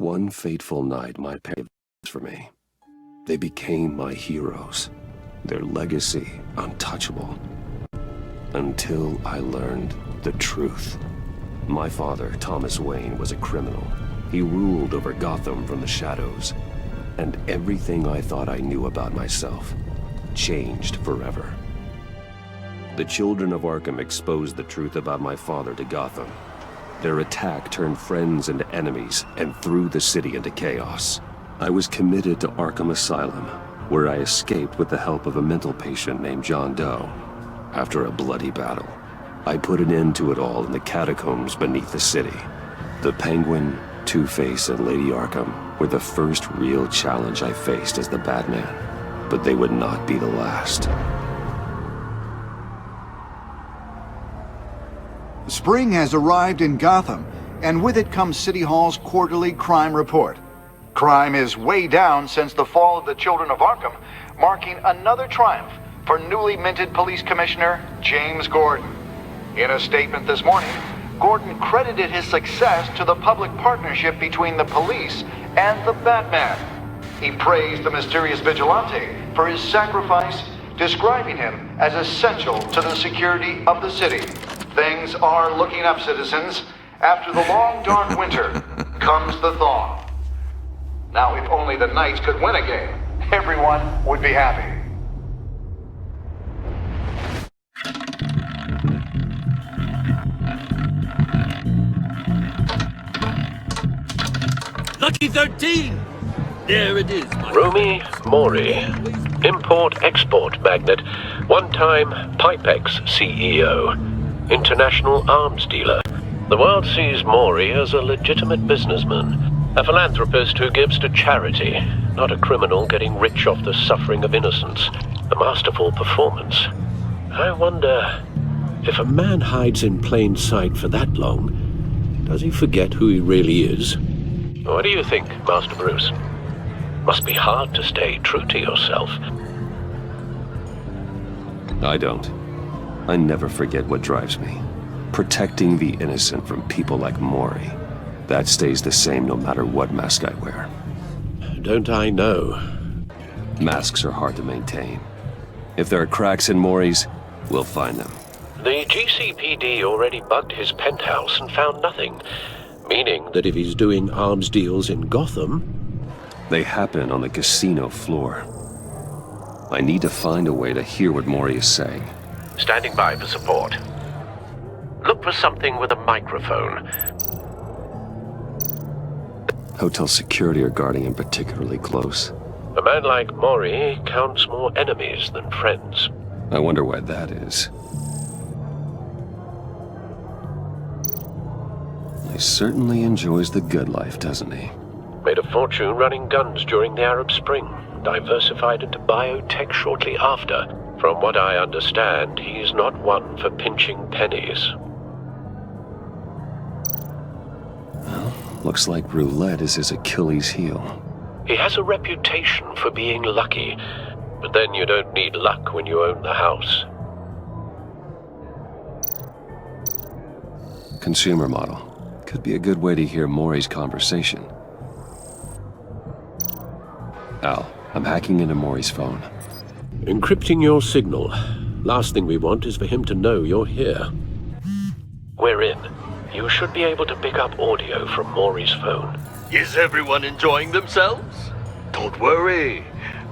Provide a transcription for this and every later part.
One fateful night, my parents for me. They became my heroes. Their legacy untouchable. Until I learned the truth. My father, Thomas Wayne, was a criminal. He ruled over Gotham from the shadows. And everything I thought I knew about myself changed forever. The children of Arkham exposed the truth about my father to Gotham. Their attack turned friends into enemies and threw the city into chaos. I was committed to Arkham Asylum, where I escaped with the help of a mental patient named John Doe. After a bloody battle, I put an end to it all in the catacombs beneath the city. The Penguin, Two-Face, and Lady Arkham were the first real challenge I faced as the Batman, but they would not be the last. Spring has arrived in Gotham, and with it comes City Hall's quarterly crime report. Crime is way down since the fall of the Children of Arkham, marking another triumph for newly minted Police Commissioner James Gordon. In a statement this morning, Gordon credited his success to the public partnership between the police and the Batman. He praised the mysterious vigilante for his sacrifice, describing him as essential to the security of the city. Things are looking up, citizens. After the long, dark winter comes the thaw. Now, if only the Knights could win a game, everyone would be happy. Lucky 13! There it is, my Rumi Mori, import-export magnate, one-time Pipex CEO, international arms dealer. The world sees Mori as a legitimate businessman, a philanthropist who gives to charity, not a criminal getting rich off the suffering of innocence. A masterful performance. I wonder, if a man hides in plain sight for that long, does he forget who he really is? What do you think, Master Bruce? Must be hard to stay true to yourself. I don't. I never forget what drives me. Protecting the innocent from people like Mori. That stays the same no matter what mask I wear. Don't I know? Masks are hard to maintain. If there are cracks in Mori's, we'll find them. The GCPD already bugged his penthouse and found nothing. Meaning that if he's doing arms deals in Gotham... They happen on the casino floor. I need to find a way to hear what Mori is saying. Standing by for support. Look for something with a microphone. Hotel security are guarding him particularly close. A man like Mori counts more enemies than friends. I wonder why that is. He certainly enjoys the good life, doesn't he? Made a fortune running guns during the Arab Spring. Diversified into biotech shortly after. From what I understand, he's not one for pinching pennies. Well, looks like roulette is his Achilles heel. He has a reputation for being lucky, but then you don't need luck when you own the house. Consumer model. Could be a good way to hear Mori's conversation. Al, I'm hacking into Mori's phone. Encrypting your signal. Last thing we want is for him to know you're here. We're in. You should be able to pick up audio from Mori's phone. Is everyone enjoying themselves? Don't worry.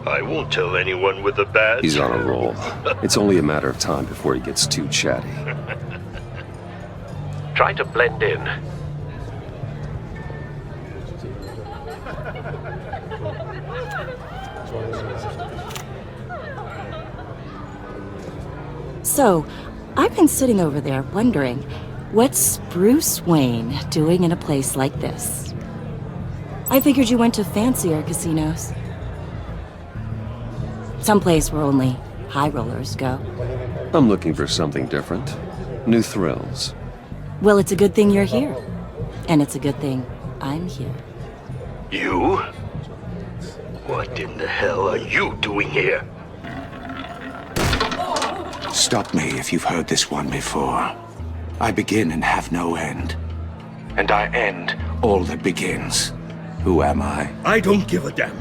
I won't tell anyone with a badge. He's on a roll. It's only a matter of time before he gets too chatty. Try to blend in. So, I've been sitting over there wondering, what's Bruce Wayne doing in a place like this? I figured you went to fancier casinos. Someplace where only high rollers go. I'm looking for something different. New thrills. Well, it's a good thing you're here. And it's a good thing I'm here. You? What in the hell are you doing here? Stop me if you've heard this one before. I begin and have no end. And I end all that begins. Who am I? I don't give a damn.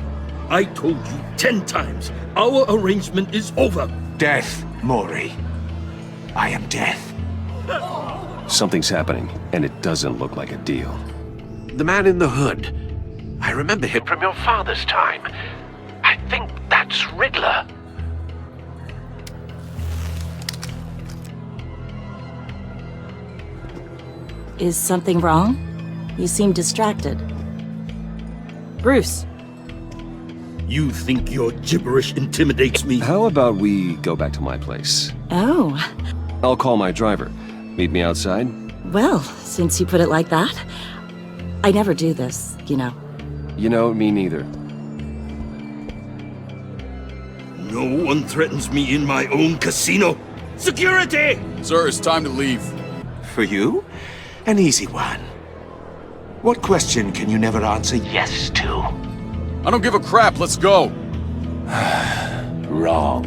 I told you 10 times. Our arrangement is over. Death, Mori. I am death. Something's happening, and it doesn't look like a deal. The man in the hood. I remember him from your father's time. I think that's Riddler. Is something wrong? You seem distracted. Bruce. You think your gibberish intimidates me? How about we go back to my place? Oh, I'll call my driver. Meet me outside? well, since you put it like that. I never do this, you know. You know, me neither. No one threatens me in my own casino. Security! Sir, it's time to leave. For you? An easy one. What question can you never answer yes to? I don't give a crap, let's go. Wrong.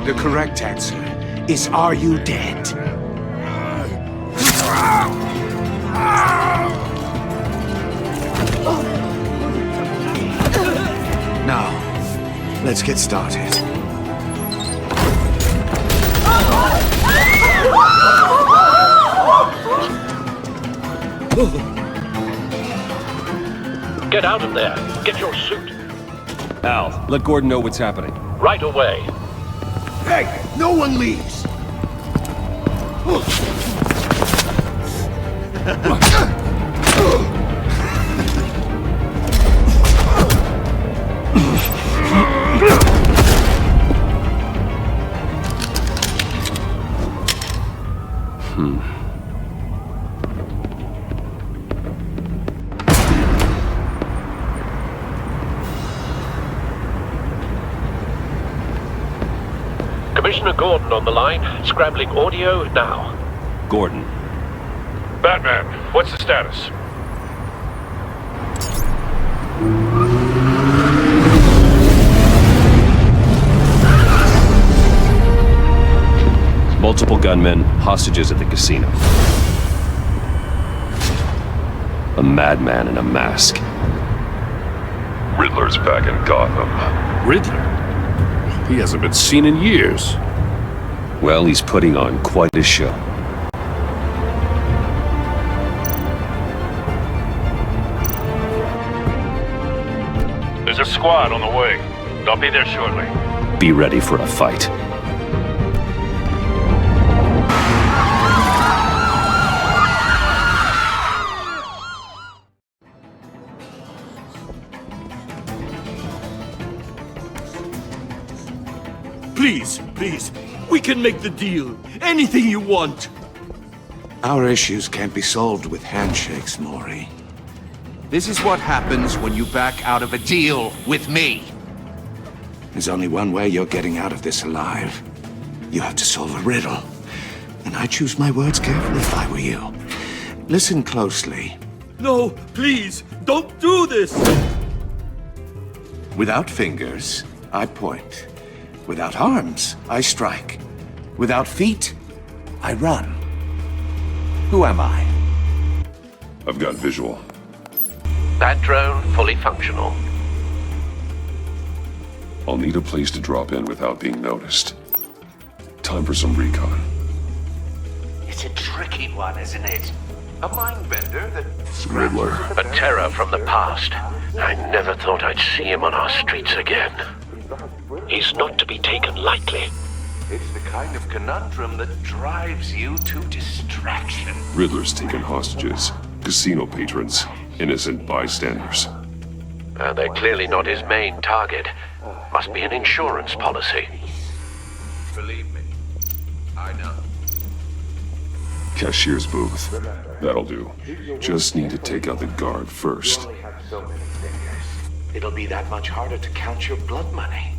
The correct answer is, are you dead? Now, let's get started. Get out of there. Get your suit. Al, let Gordon know what's happening. Right away. Hey, no one leaves! Commissioner Gordon on the line. Scrambling audio now. Gordon. Batman, what's the status? Multiple gunmen, hostages at the casino. A madman in a mask. Riddler's back in Gotham. Riddler? He hasn't been seen in years. Well, he's putting on quite a show. There's a squad on the way. They'll be there shortly. Be ready for a fight. Please, we can make the deal. Anything you want. Our issues can't be solved with handshakes, Mori. This is what happens when you back out of a deal with me. There's only one way you're getting out of this alive. You have to solve a riddle. And I choose my words carefully if I were you. Listen closely. No, please, don't do this. Without fingers, I point. Without arms, I strike. Without feet, I run. Who am I? I've got visual. That drone fully functional. I'll need a place to drop in without being noticed. Time for some recon. It's a tricky one, isn't it? A mind bender that... Riddler. A terror from the past. I never thought I'd see him on our streets again. He's not to be taken lightly. It's the kind of conundrum that drives you to distraction. Riddler's taken hostages. Casino patrons. Innocent bystanders. They're clearly not his main target. Must be an insurance policy. Believe me, I know. Cashier's booth. That'll do. Just need to take out the guard first. It'll be that much harder to count your blood money.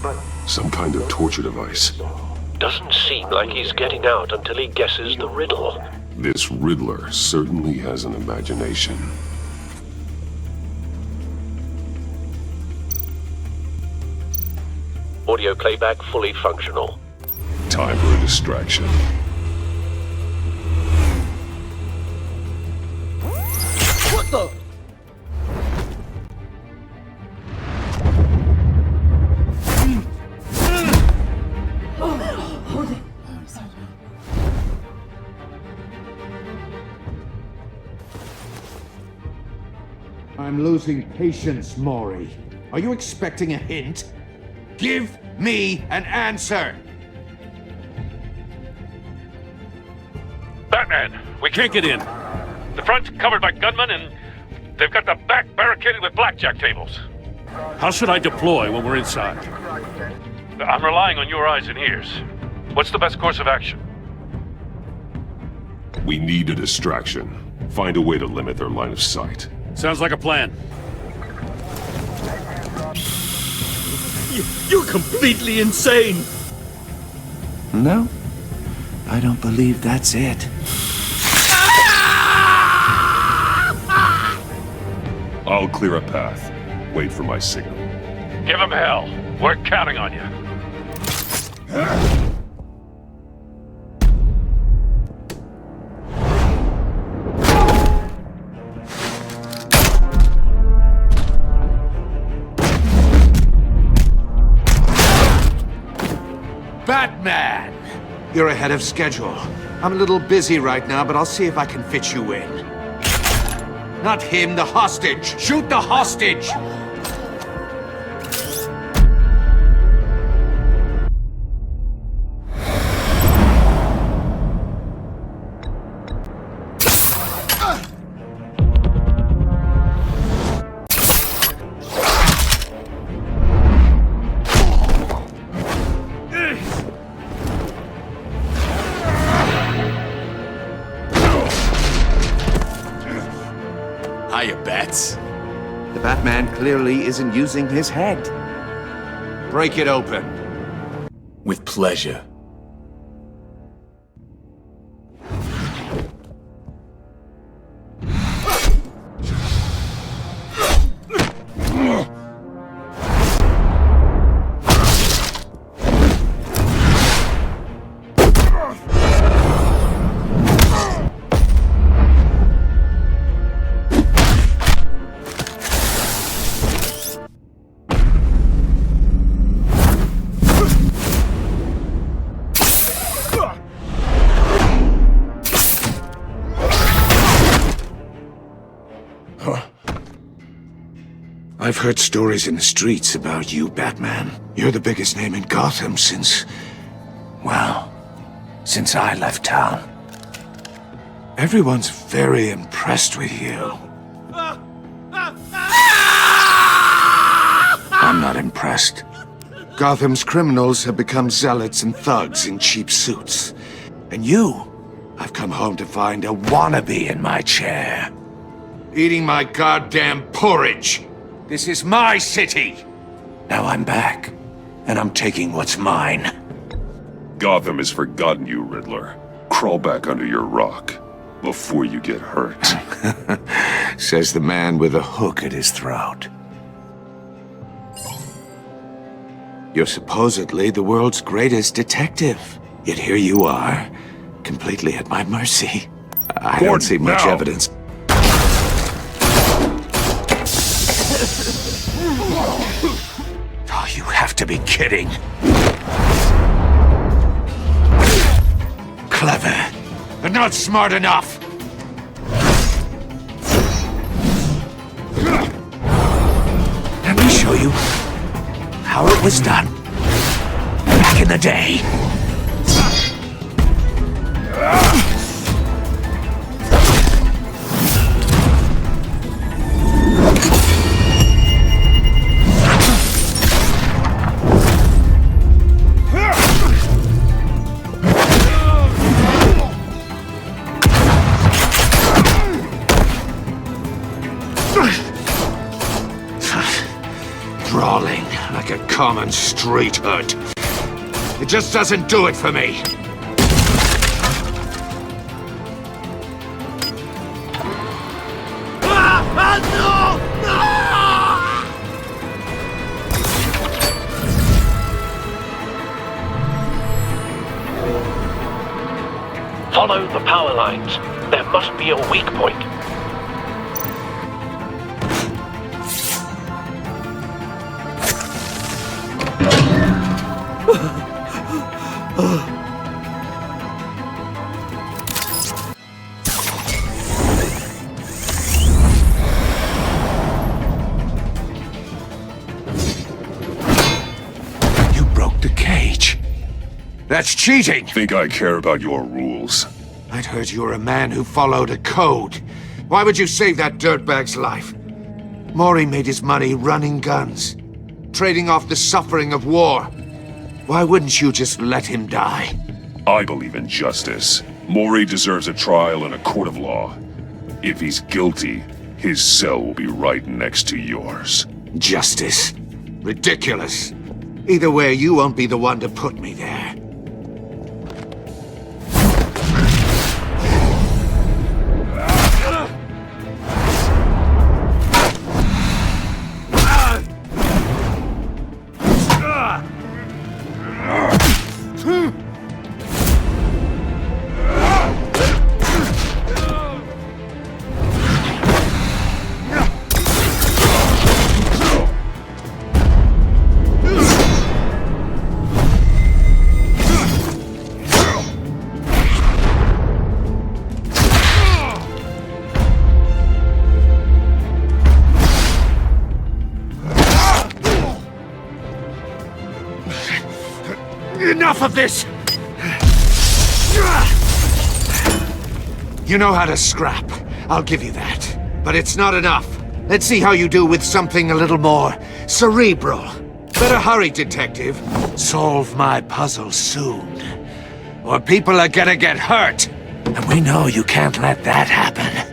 But Some kind of torture device. Doesn't seem like he's getting out until he guesses the riddle. This Riddler certainly has an imagination. Audio playback fully functional. Time for a distraction. What? I'm losing patience, Maury. Are you expecting a hint? Give me an answer! Batman, we can't get in. The front's covered by gunmen and they've got the back barricaded with blackjack tables. How should I deploy when we're inside? I'm relying on your eyes and ears. What's the best course of action? We need a distraction. Find a way to limit their line of sight. Sounds like a plan. You're completely insane! No, I don't believe that's it. I'll clear a path. Wait for my signal. Give him hell. We're counting on you. Batman! You're ahead of schedule. I'm a little busy right now, but I'll see if I can fit you in. Not him, the hostage! Shoot the hostage! Hiya, Bats. The Batman clearly isn't using his head. Break it open. With pleasure. I've heard stories in the streets about you, Batman. You're the biggest name in Gotham since... well, since I left town. Everyone's very impressed with you. I'm not impressed. Gotham's criminals have become zealots and thugs in cheap suits. And you, I've come home to find a wannabe in my chair. Eating my goddamn porridge. This is my city! Now I'm back, and I'm taking what's mine. Gotham has forgotten you, Riddler. Crawl back under your rock before you get hurt. Says the man with a hook at his throat. You're supposedly the world's greatest detective. Yet here you are, completely at my mercy. I don't see much evidence. Oh, you have to be kidding. Clever, but not smart enough. Let me show you how it was done back in the day. Brawling like a common street hood. It just doesn't do it for me. Follow the power lines. There must be a weak point. That's cheating! Think I care about your rules? I'd heard you were a man who followed a code. Why would you save that dirtbag's life? Maury made his money running guns, trading off the suffering of war. Why wouldn't you just let him die? I believe in justice. Maury deserves a trial in a court of law. If he's guilty, his cell will be right next to yours. Justice? Ridiculous. Either way, you won't be the one to put me there. Enough of this! You know how to scrap. I'll give you that. But it's not enough. Let's see how you do with something a little more cerebral. Better hurry, detective. Solve my puzzle soon. Or people are gonna get hurt. And we know you can't let that happen.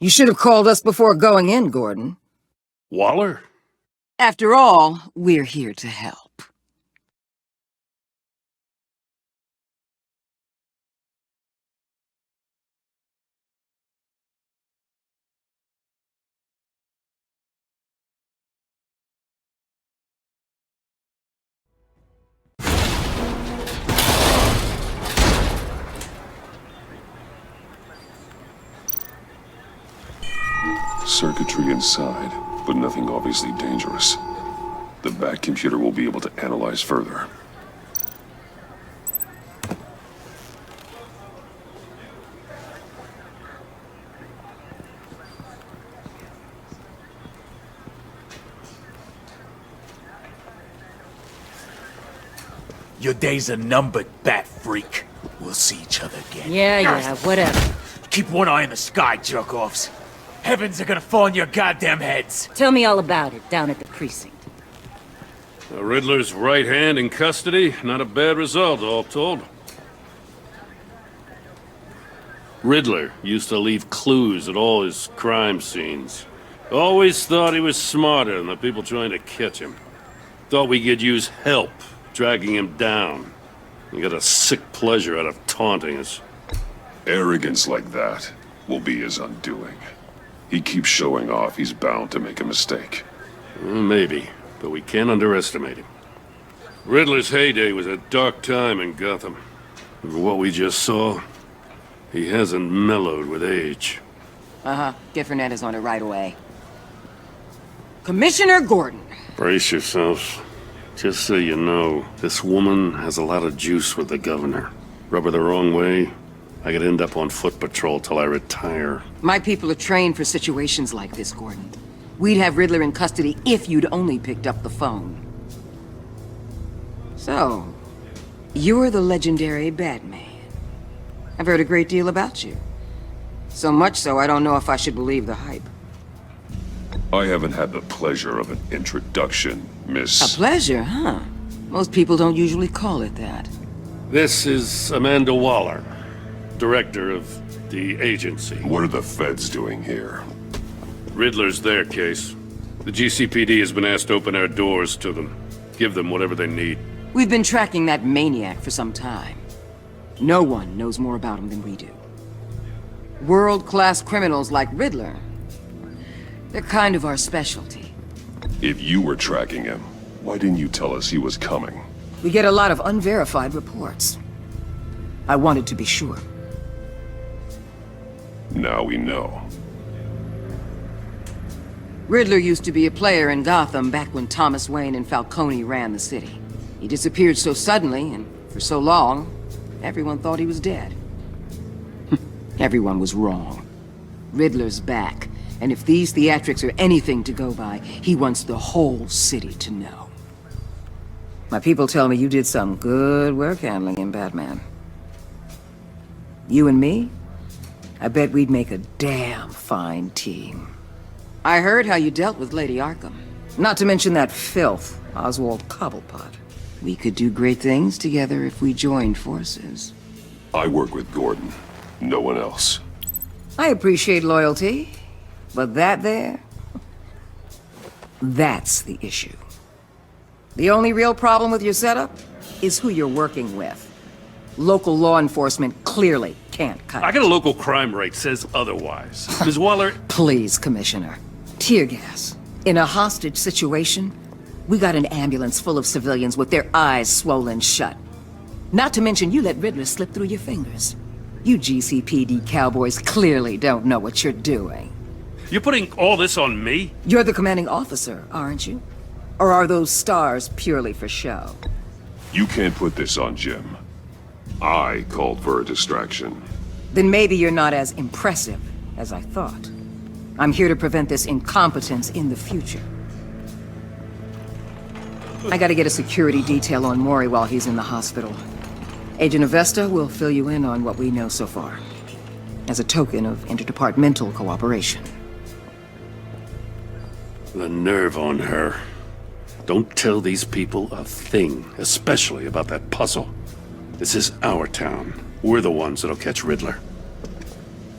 You should have called us before going in, Gordon. Waller? After all, we're here to help. Circuitry inside, but nothing obviously dangerous. The back computer will be able to analyze further. Your days are numbered, bat freak. We'll see each other again. Yeah, whatever. Keep one eye in the sky, jerk-offs. Heavens are gonna fall on your goddamn heads. Tell me all about it down at the precinct. The Riddler's right hand in custody. Not a bad result, all told. Riddler used to leave clues at all his crime scenes. Always thought he was smarter than the people trying to catch him. Thought we could use help dragging him down. He got a sick pleasure out of taunting us. Arrogance like that will be his undoing. He keeps showing off, he's bound to make a mistake. Maybe, but we can't underestimate him. Riddler's heyday was a dark time in Gotham. From what we just saw, he hasn't mellowed with age. Get Fernandez on it right away. Commissioner Gordon. Brace yourselves. Just so you know, this woman has a lot of juice with the governor. Rub her the wrong way, I could end up on foot patrol till I retire. My people are trained for situations like this, Gordon. We'd have Riddler in custody if you'd only picked up the phone. So, you're the legendary Batman. I've heard a great deal about you. So much so, I don't know if I should believe the hype. I haven't had the pleasure of an introduction, Miss... A pleasure, huh? Most people don't usually call it that. This is Amanda Waller, director of the agency. What are the feds doing here? Riddler's their case. The GCPD has been asked to open our doors to them. Give them whatever they need. We've been tracking that maniac for some time. No one knows more about him than we do. World-class criminals like Riddler. They're kind of our specialty. If you were tracking him, why didn't you tell us he was coming? We get a lot of unverified reports. I wanted to be sure. Now we know. Riddler used to be a player in Gotham back when Thomas Wayne and Falcone ran the city. He disappeared so suddenly and for so long, everyone thought he was dead. Everyone was wrong. Riddler's back, and if these theatrics are anything to go by, he wants the whole city to know. My people tell me you did some good work handling him, Batman. You and me? I bet we'd make a damn fine team. I heard how you dealt with Lady Arkham. Not to mention that filth, Oswald Cobblepot. We could do great things together if we joined forces. I work with Gordon. No one else. I appreciate loyalty, but that there... that's the issue. The only real problem with your setup is who you're working with. Local law enforcement clearly can't cut it. I got a local crime rate says otherwise. Ms. Waller... Please, Commissioner. Tear gas. In a hostage situation, we got an ambulance full of civilians with their eyes swollen shut. Not to mention you let Riddler slip through your fingers. You GCPD cowboys clearly don't know what you're doing. You're putting all this on me? You're the commanding officer, aren't you? Or are those stars purely for show? You can't put this on Jim. I called for a distraction. Then maybe you're not as impressive as I thought. I'm here to prevent this incompetence in the future. I gotta get a security detail on Mori while he's in the hospital. Agent Avesta will fill you in on what we know so far, as a token of interdepartmental cooperation. The nerve on her. Don't tell these people a thing, especially about that puzzle. This is our town. We're the ones that'll catch Riddler.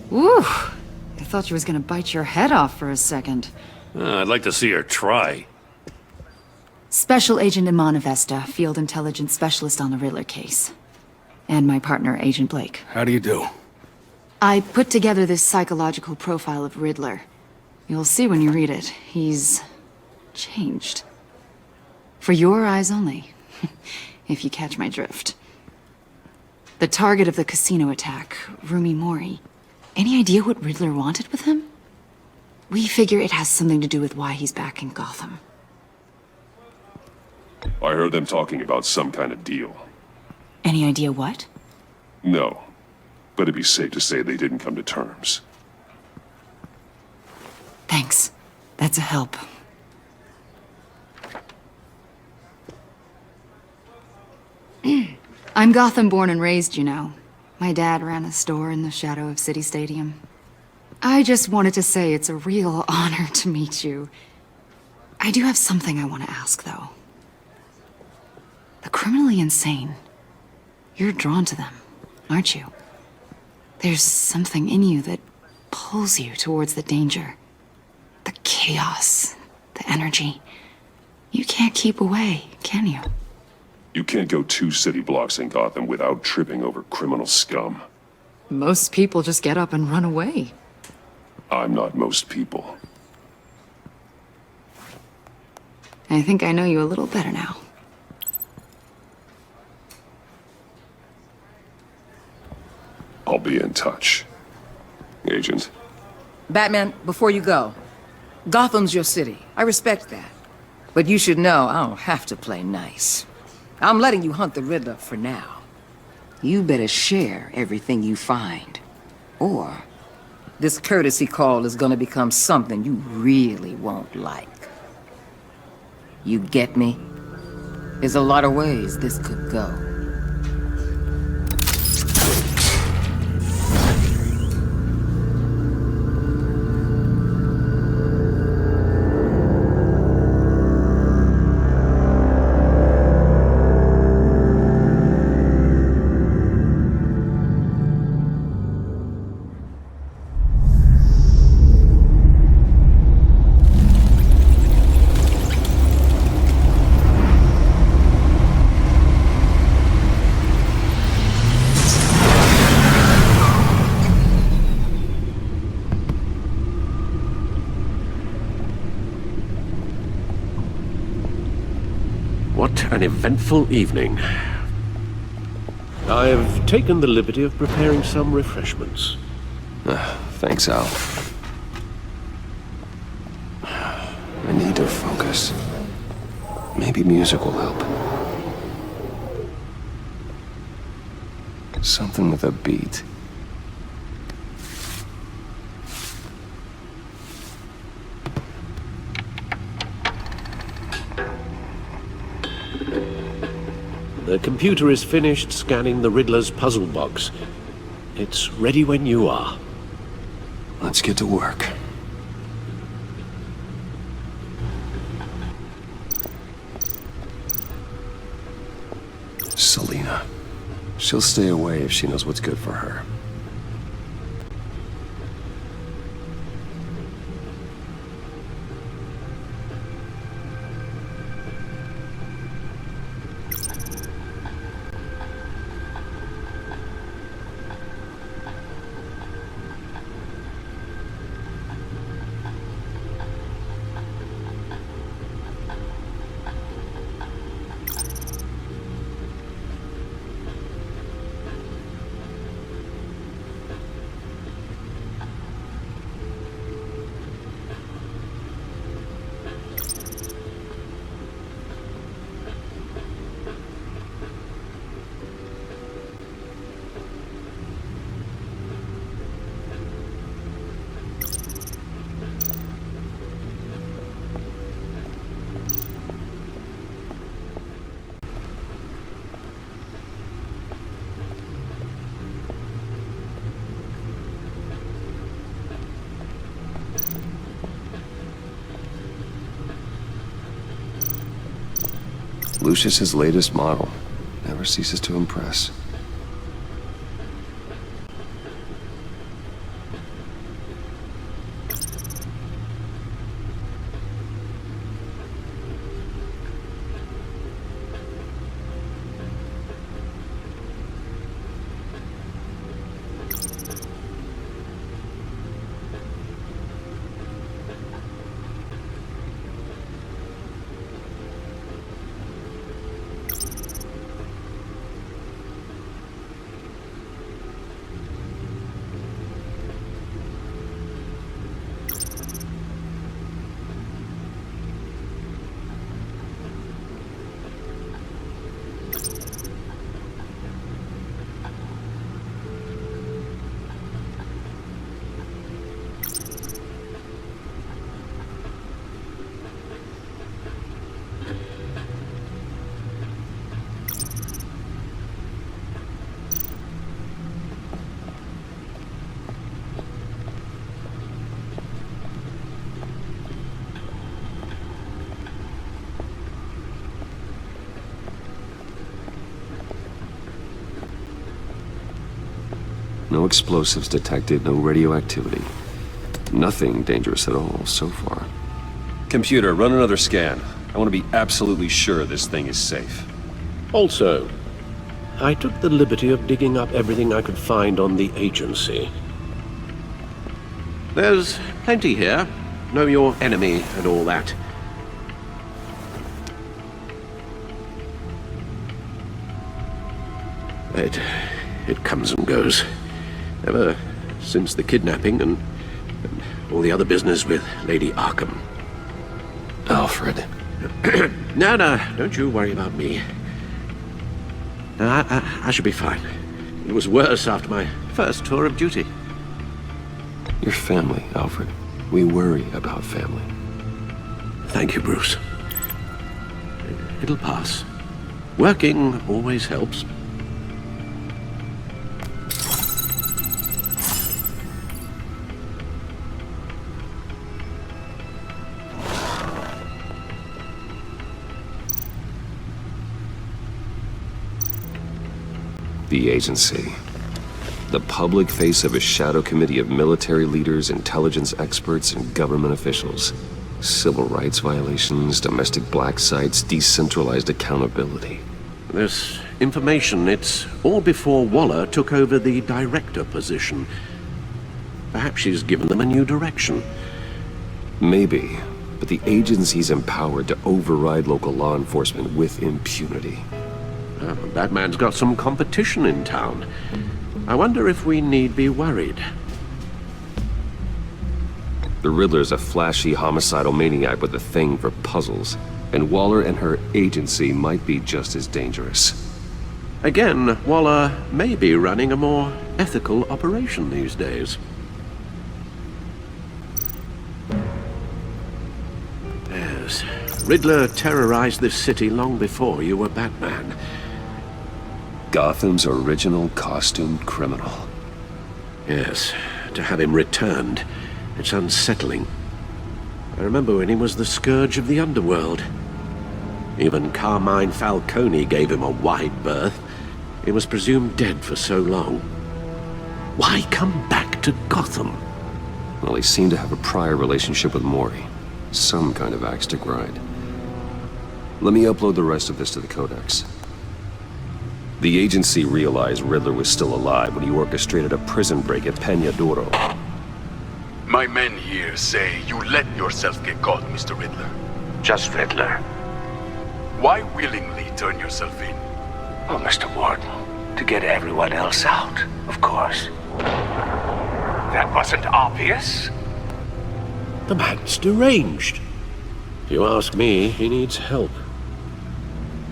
Woo! I thought she was gonna bite your head off for a second. I'd like to see her try. Special Agent Iman Avesta, Field Intelligence Specialist on the Riddler case. And my partner, Agent Blake. How do you do? I put together this psychological profile of Riddler. You'll see when you read it. He's... changed. For your eyes only, if you catch my drift. The target of the casino attack, Rumi Mori. Any idea what Riddler wanted with him? We figure it has something to do with why he's back in Gotham. I heard them talking about some kind of deal. Any idea what? No, but it'd be safe to say they didn't come to terms. Thanks. That's a help. I'm Gotham born and raised, you know. My dad ran a store in the shadow of City Stadium. I just wanted to say it's a real honor to meet you. I do have something I want to ask, though. The criminally insane. You're drawn to them, aren't you? There's something in you that pulls you towards the danger. The chaos, the energy. You can't keep away, can you? You can't go 2 city blocks in Gotham without tripping over criminal scum. Most people just get up and run away. I'm not most people. I think I know you a little better now. I'll be in touch. Agent. Batman, before you go, Gotham's your city. I respect that. But you should know I don't have to play nice. I'm letting you hunt the Riddler for now. You better share everything you find. Or this courtesy call is gonna become something you really won't like. You get me? There's a lot of ways this could go. What an eventful evening. I've taken the liberty of preparing some refreshments. Thanks, Al. I need to focus. Maybe music will help. Something with a beat. The computer is finished scanning the Riddler's puzzle box. It's ready when you are. Let's get to work. Selena. She'll stay away if she knows what's good for her. Lucius's latest model. Never ceases to impress. No explosives detected, no radioactivity. Nothing dangerous at all so far. Computer, run another scan. I want to be absolutely sure this thing is safe. Also, I took the liberty of digging up everything I could find on the agency. There's plenty here. Know your enemy and all that. It comes and goes. Ever since the kidnapping and all the other business with Lady Arkham. Alfred. No, don't you worry about me. No, I should be fine. It was worse after my first tour of duty. Your family, Alfred. We worry about family. Thank you, Bruce. It'll pass. Working always helps. The agency. The public face of a shadow committee of military leaders, intelligence experts, and government officials. Civil rights violations, domestic black sites, decentralized accountability. This information, it's all before Waller took over the director position. Perhaps she's given them a new direction. Maybe, but the agency's empowered to override local law enforcement with impunity. Batman's got some competition in town. I wonder if we need be worried. The Riddler's a flashy, homicidal maniac with a thing for puzzles, and Waller and her agency might be just as dangerous. Again, Waller may be running a more ethical operation these days. Yes, Riddler terrorized this city long before you were Batman. Gotham's original costumed criminal. Yes, to have him returned, it's unsettling. I remember when he was the scourge of the underworld. Even Carmine Falcone gave him a wide berth. He was presumed dead for so long. Why come back to Gotham? Well, he seemed to have a prior relationship with Mori. Some kind of axe to grind. Let me upload the rest of this to the Codex. The agency realized Riddler was still alive when he orchestrated a prison break at Peña Duro. My men here say you let yourself get caught, Mr. Riddler. Just Riddler. Why willingly turn yourself in? Oh, Mr. Warden, to get everyone else out, of course. That wasn't obvious. The man's deranged. If you ask me, he needs help.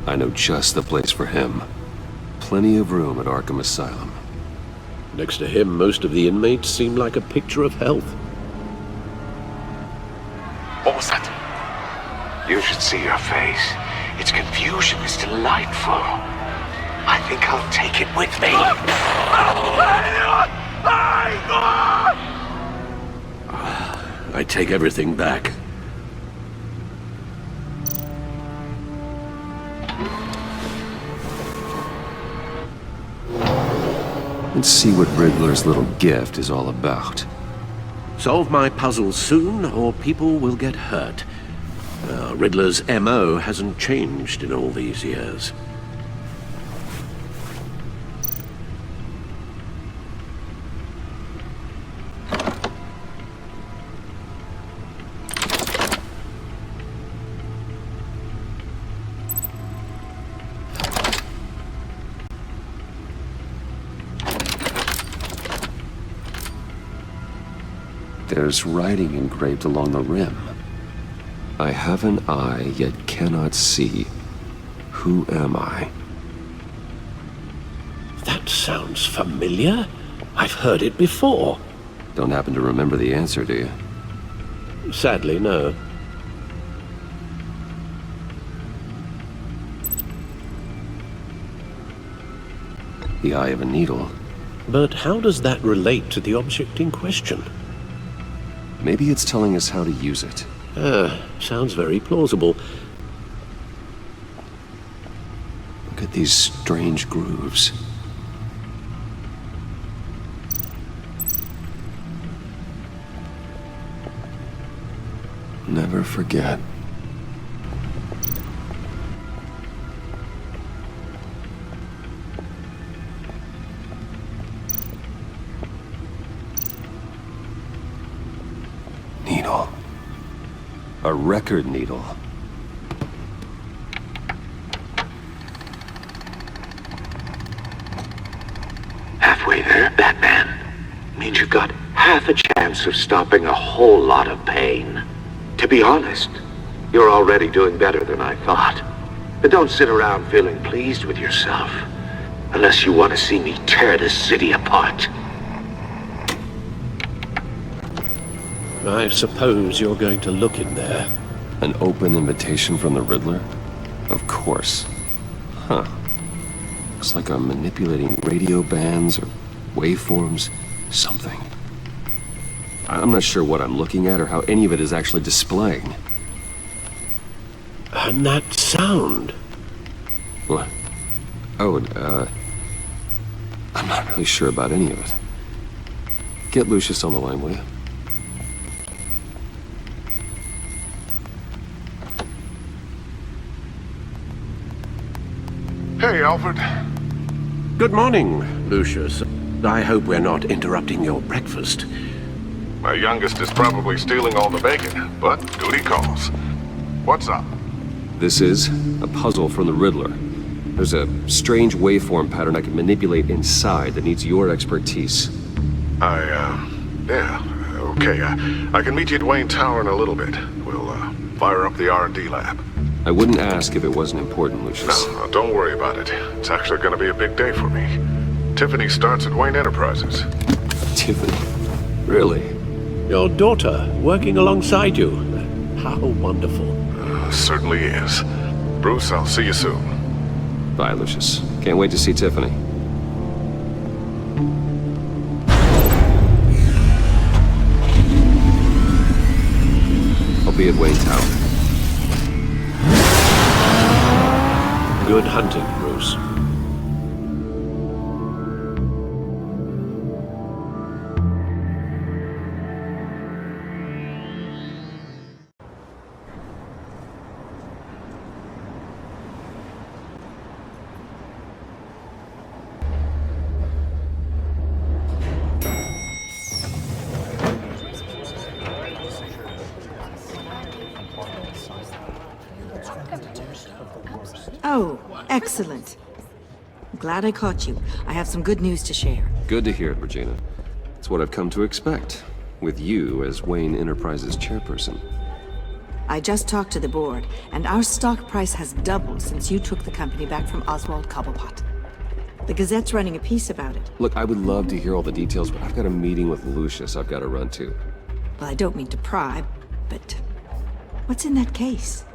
I know just the place for him. Plenty of room at Arkham Asylum. Next to him, most of the inmates seem like a picture of health. What was that? You should see your face. Its confusion is delightful. I think I'll take it with me. I take everything back. Let's see what Riddler's little gift is all about. Solve my puzzles soon, or people will get hurt. Riddler's MO hasn't changed in all these years. There's writing engraved along the rim. I have an eye, yet cannot see. Who am I? That sounds familiar. I've heard it before. Don't happen to remember the answer, do you? Sadly, no. The eye of a needle. But how does that relate to the object in question? Maybe it's telling us how to use it. Sounds very plausible. Look at these strange grooves. Never forget. Needle. A record needle. Halfway there, Batman. Means you've got half a chance of stopping a whole lot of pain. To be honest, you're already doing better than I thought. But don't sit around feeling pleased with yourself. Unless you want to see me tear this city apart. I suppose you're going to look in there. An open invitation from the Riddler? Of course. Huh. Looks like I'm manipulating radio bands or waveforms. Something. I'm not sure what I'm looking at or how any of it is actually displaying. And that sound? What? Oh, I'm not really sure about any of it. Get Lucius on the line, will you? Hey, Alfred. Good morning, Lucius. I hope we're not interrupting your breakfast. My youngest is probably stealing all the bacon, but duty calls. What's up? This is a puzzle from the Riddler. There's a strange waveform pattern I can manipulate inside that needs your expertise. Yeah, okay. I can meet you at Wayne Tower in a little bit. We'll, fire up the R&D lab. I wouldn't ask if it wasn't important, Lucius. No, don't worry about it. It's actually gonna be a big day for me. Tiffany starts at Wayne Enterprises. Tiffany? Really? Your daughter, working alongside you. How wonderful. Certainly is. Bruce, I'll see you soon. Bye, Lucius. Can't wait to see Tiffany. I'll be at Wayne Tower. Good hunting, Bruce. Oh, excellent. Glad I caught you. I have some good news to share. Good to hear it, Regina. It's what I've come to expect, with you as Wayne Enterprises chairperson. I just talked to the board, and our stock price has doubled since you took the company back from Oswald Cobblepot. The Gazette's running a piece about it. Look, I would love to hear all the details, but I've got a meeting with Lucius I've got to run to. Well, I don't mean to pry, but what's in that case?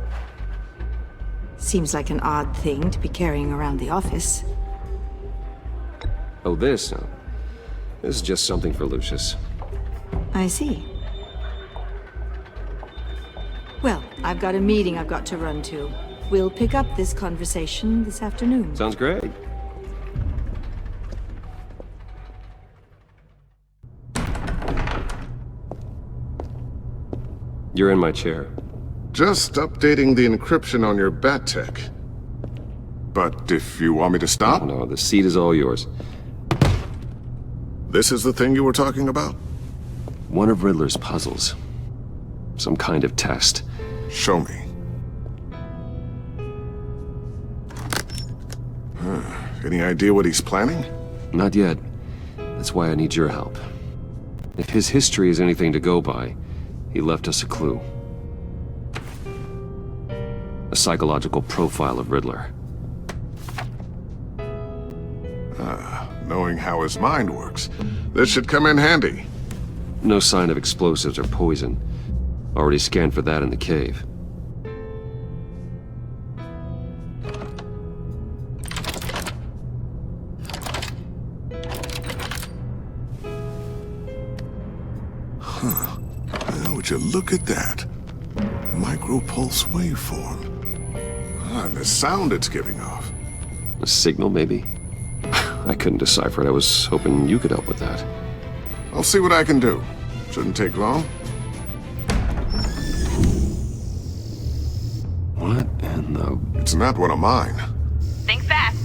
Seems like an odd thing to be carrying around the office. Oh, this? No. This is just something for Lucius. I see. Well, I've got a meeting I've got to run to. We'll pick up this conversation this afternoon. Sounds great. You're in my chair. Just updating the encryption on your bat tech. But if you want me to stop? No, the seat is all yours. This is the thing you were talking about? One of Riddler's puzzles. Some kind of test. Show me. Any idea what he's planning? Not yet. That's why I need your help. If his history is anything to go by, he left us a clue. A psychological profile of Riddler. Knowing how his mind works, this should come in handy. No sign of explosives or poison. Already scanned for that in the cave. Now, would you look at that? Micropulse waveform. And the sound it's giving off. A signal, maybe? I couldn't decipher it. I was hoping you could help with that. I'll see what I can do. Shouldn't take long. What in the... It's not one of mine. Think fast.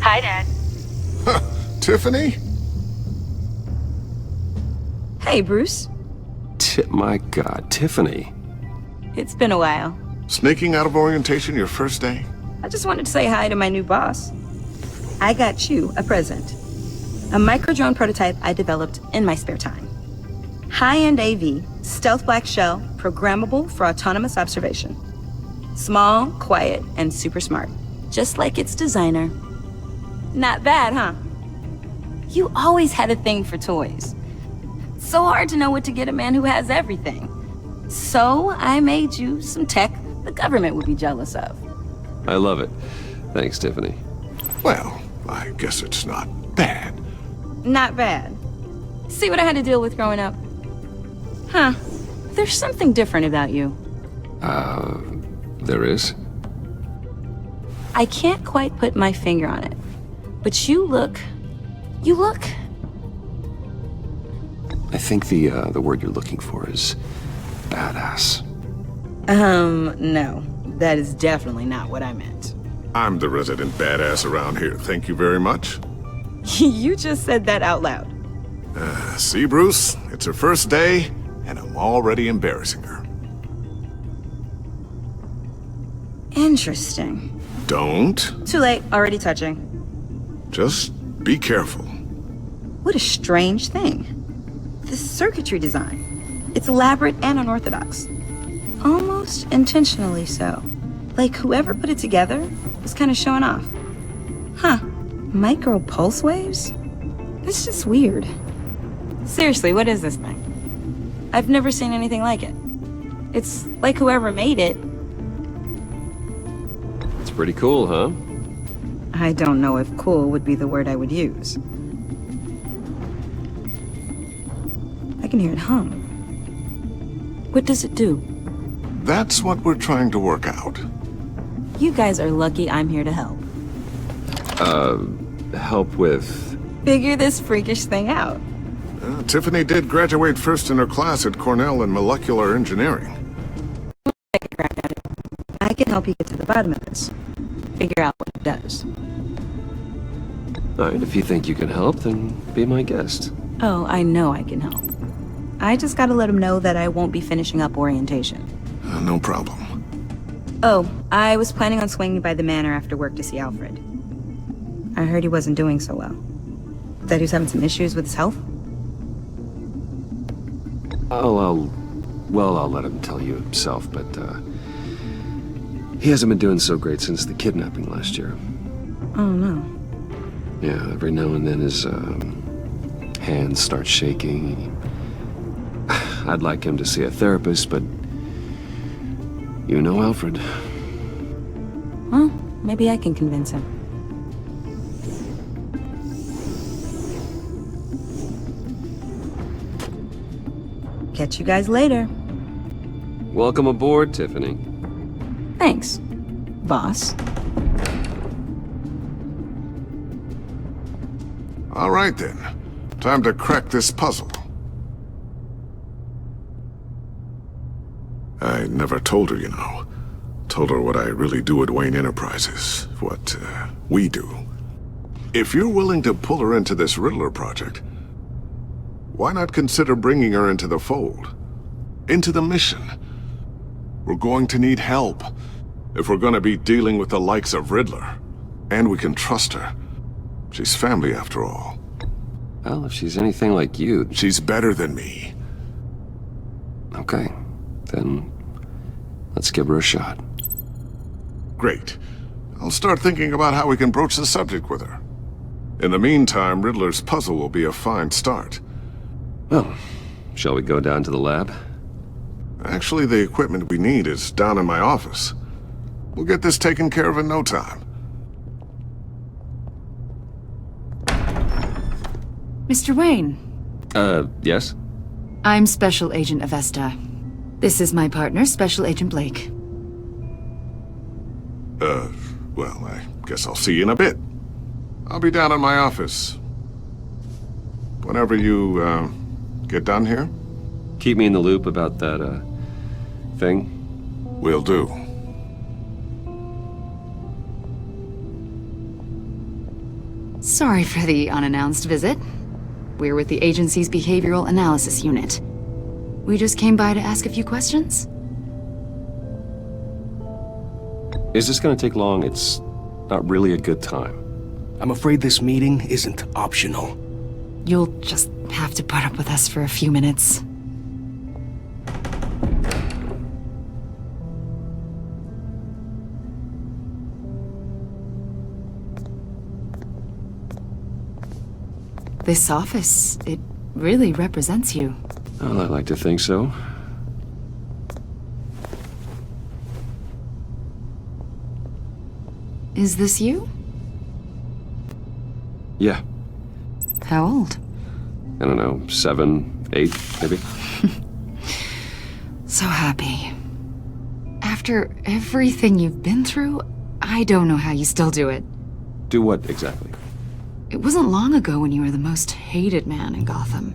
Hi, Dad. Tiffany? Hey, Bruce. My God, Tiffany. It's been a while. Sneaking out of orientation your first day? I just wanted to say hi to my new boss. I got you a present. A micro-drone prototype I developed in my spare time. High-end AV, stealth black shell, programmable for autonomous observation. Small, quiet, and super smart. Just like its designer. Not bad, huh? You always had a thing for toys. So hard to know what to get a man who has everything. So I made you some tech the government would be jealous of. I love it. Thanks, Tiffany. Well, I guess it's not bad. Not bad. See what I had to deal with growing up? Huh. There's something different about you. There is? I can't quite put my finger on it. But you look... I think the word you're looking for is badass. No. That is definitely not what I meant. I'm the resident badass around here, thank you very much. You just said that out loud. See, Bruce? It's her first day, and I'm already embarrassing her. Interesting. Don't. Too late, already touching. Just be careful. What a strange thing. The circuitry design. It's elaborate and unorthodox. Almost intentionally so. Like whoever put it together was kind of showing off. Huh. Micro pulse waves? That's just weird. Seriously, what is this thing? I've never seen anything like it. It's like whoever made it. It's pretty cool, huh? I don't know if cool would be the word I would use. I can hear it hum. What does it do? That's what we're trying to work out. You guys are lucky I'm here to help. Help with... Figure this freakish thing out. Tiffany did graduate first in her class at Cornell in molecular engineering. I can help you get to the bottom of this. Figure out what it does. Alright, if you think you can help, then be my guest. Oh, I know I can help. I just gotta let him know that I won't be finishing up orientation. No problem. Oh, I was planning on swinging by the manor after work to see Alfred. I heard he wasn't doing so well. That he was having some issues with his health? I'll let him tell you himself, but, he hasn't been doing so great since the kidnapping last year. Oh, no. Yeah, every now and then his, hands start shaking. I'd like him to see a therapist, but... You know Alfred. Well, maybe I can convince him. Catch you guys later. Welcome aboard, Tiffany. Thanks, boss. All right then. Time to crack this puzzle. I never told her, you know. Told her what I really do at Wayne Enterprises. What, we do. If you're willing to pull her into this Riddler project, why not consider bringing her into the fold? Into the mission? We're going to need help if we're going to be dealing with the likes of Riddler. And we can trust her. She's family after all. Well, if she's anything like you... She's better than me. Okay. Then let's give her a shot. Great. I'll start thinking about how we can broach the subject with her. In the meantime, Riddler's puzzle will be a fine start. Well, shall we go down to the lab? Actually, the equipment we need is down in my office. We'll get this taken care of in no time. Mr. Wayne. Yes? I'm Special Agent Avesta. This is my partner, Special Agent Blake. Well, I guess I'll see you in a bit. I'll be down in my office. Whenever you, get done here? Keep me in the loop about that, thing? Will do. Sorry for the unannounced visit. We're with the agency's Behavioral Analysis Unit. We just came by to ask a few questions. Is this gonna take long? It's not really a good time. I'm afraid this meeting isn't optional. You'll just have to put up with us for a few minutes. This office, it really represents you. Well, I like to think so. Is this you? Yeah. How old? I don't know, 7, 8, maybe? So happy. After everything you've been through, I don't know how you still do it. Do what exactly? It wasn't long ago when you were the most hated man in Gotham,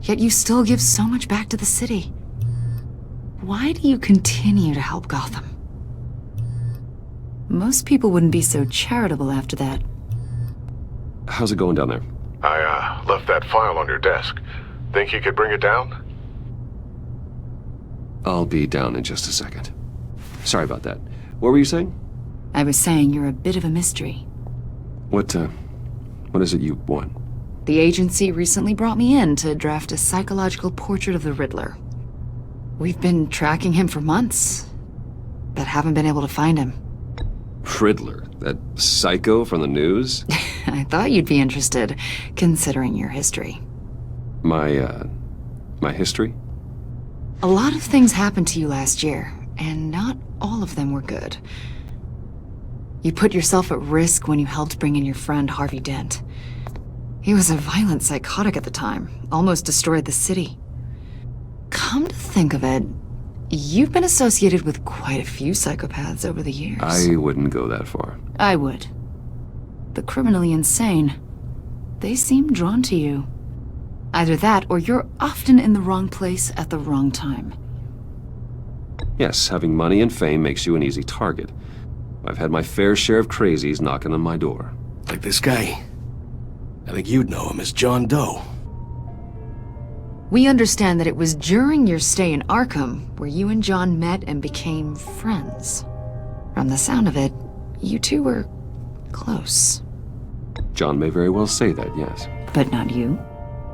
yet you still give so much back to the city. Why do you continue to help Gotham? Most people wouldn't be so charitable after that. How's it going down there? I left that file on your desk. Think you could bring it down? I'll be down in just a second. Sorry about that. What were you saying? I was saying you're a bit of a mystery. What is it you want? The agency recently brought me in to draft a psychological portrait of the Riddler. We've been tracking him for months, but haven't been able to find him. Riddler? That psycho from the news? I thought you'd be interested, considering your history. My history? A lot of things happened to you last year, and not all of them were good. You put yourself at risk when you helped bring in your friend Harvey Dent. He was a violent psychotic at the time, almost destroyed the city. Come to think of it, you've been associated with quite a few psychopaths over the years. I wouldn't go that far. I would. The criminally insane. They seem drawn to you. Either that, or you're often in the wrong place at the wrong time. Yes, having money and fame makes you an easy target. I've had my fair share of crazies knocking on my door. Like this guy. I think you'd know him as John Doe. We understand that it was during your stay in Arkham where you and John met and became friends. From the sound of it, you two were close. John may very well say that, yes. But not you?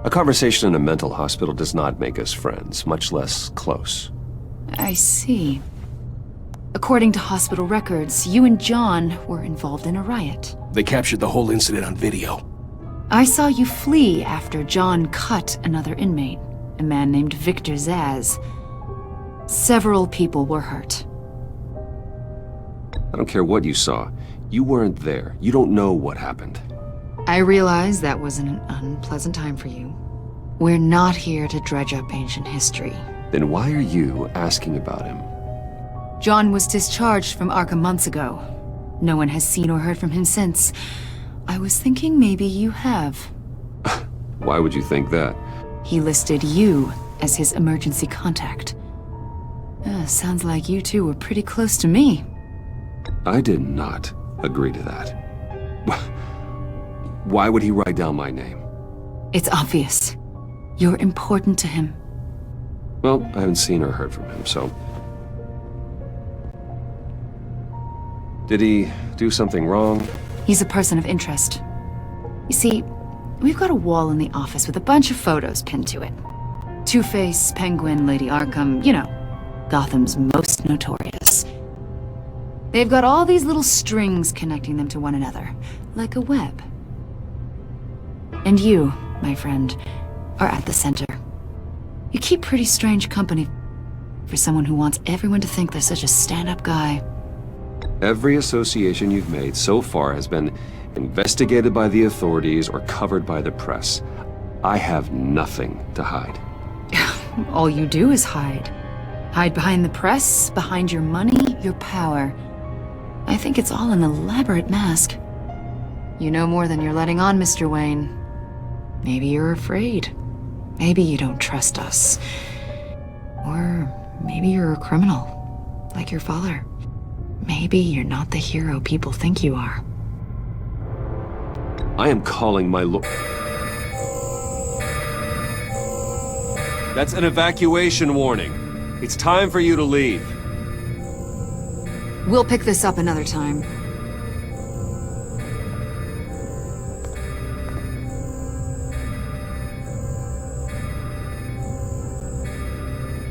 A conversation in a mental hospital does not make us friends, much less close. I see. According to hospital records, you and John were involved in a riot. They captured the whole incident on video. I saw you flee after John cut another inmate, a man named Victor Zaz. Several people were hurt. I don't care what you saw. You weren't there. You don't know what happened. I realize that was an unpleasant time for you. We're not here to dredge up ancient history. Then why are you asking about him? John was discharged from Arkham months ago. No one has seen or heard from him since. I was thinking maybe you have. Why would you think that? He listed you as his emergency contact. Sounds like you two were pretty close to me. I did not agree to that. Why would he write down my name? It's obvious. You're important to him. Well, I haven't seen or heard from him, so... Did he do something wrong? He's a person of interest. You see, we've got a wall in the office with a bunch of photos pinned to it. Two-Face, Penguin, Lady Arkham, you know, Gotham's most notorious. They've got all these little strings connecting them to one another, like a web. And you, my friend, are at the center. You keep pretty strange company for someone who wants everyone to think they're such a stand-up guy. Every association you've made so far has been investigated by the authorities or covered by the press. I have nothing to hide. All you do is hide. Hide behind the press, behind your money, your power. I think it's all an elaborate mask. You know more than you're letting on, Mr. Wayne. Maybe you're afraid. Maybe you don't trust us. Or maybe you're a criminal, like your father. Maybe you're not the hero people think you are. I am calling my That's an evacuation warning. It's time for you to leave. We'll pick this up another time.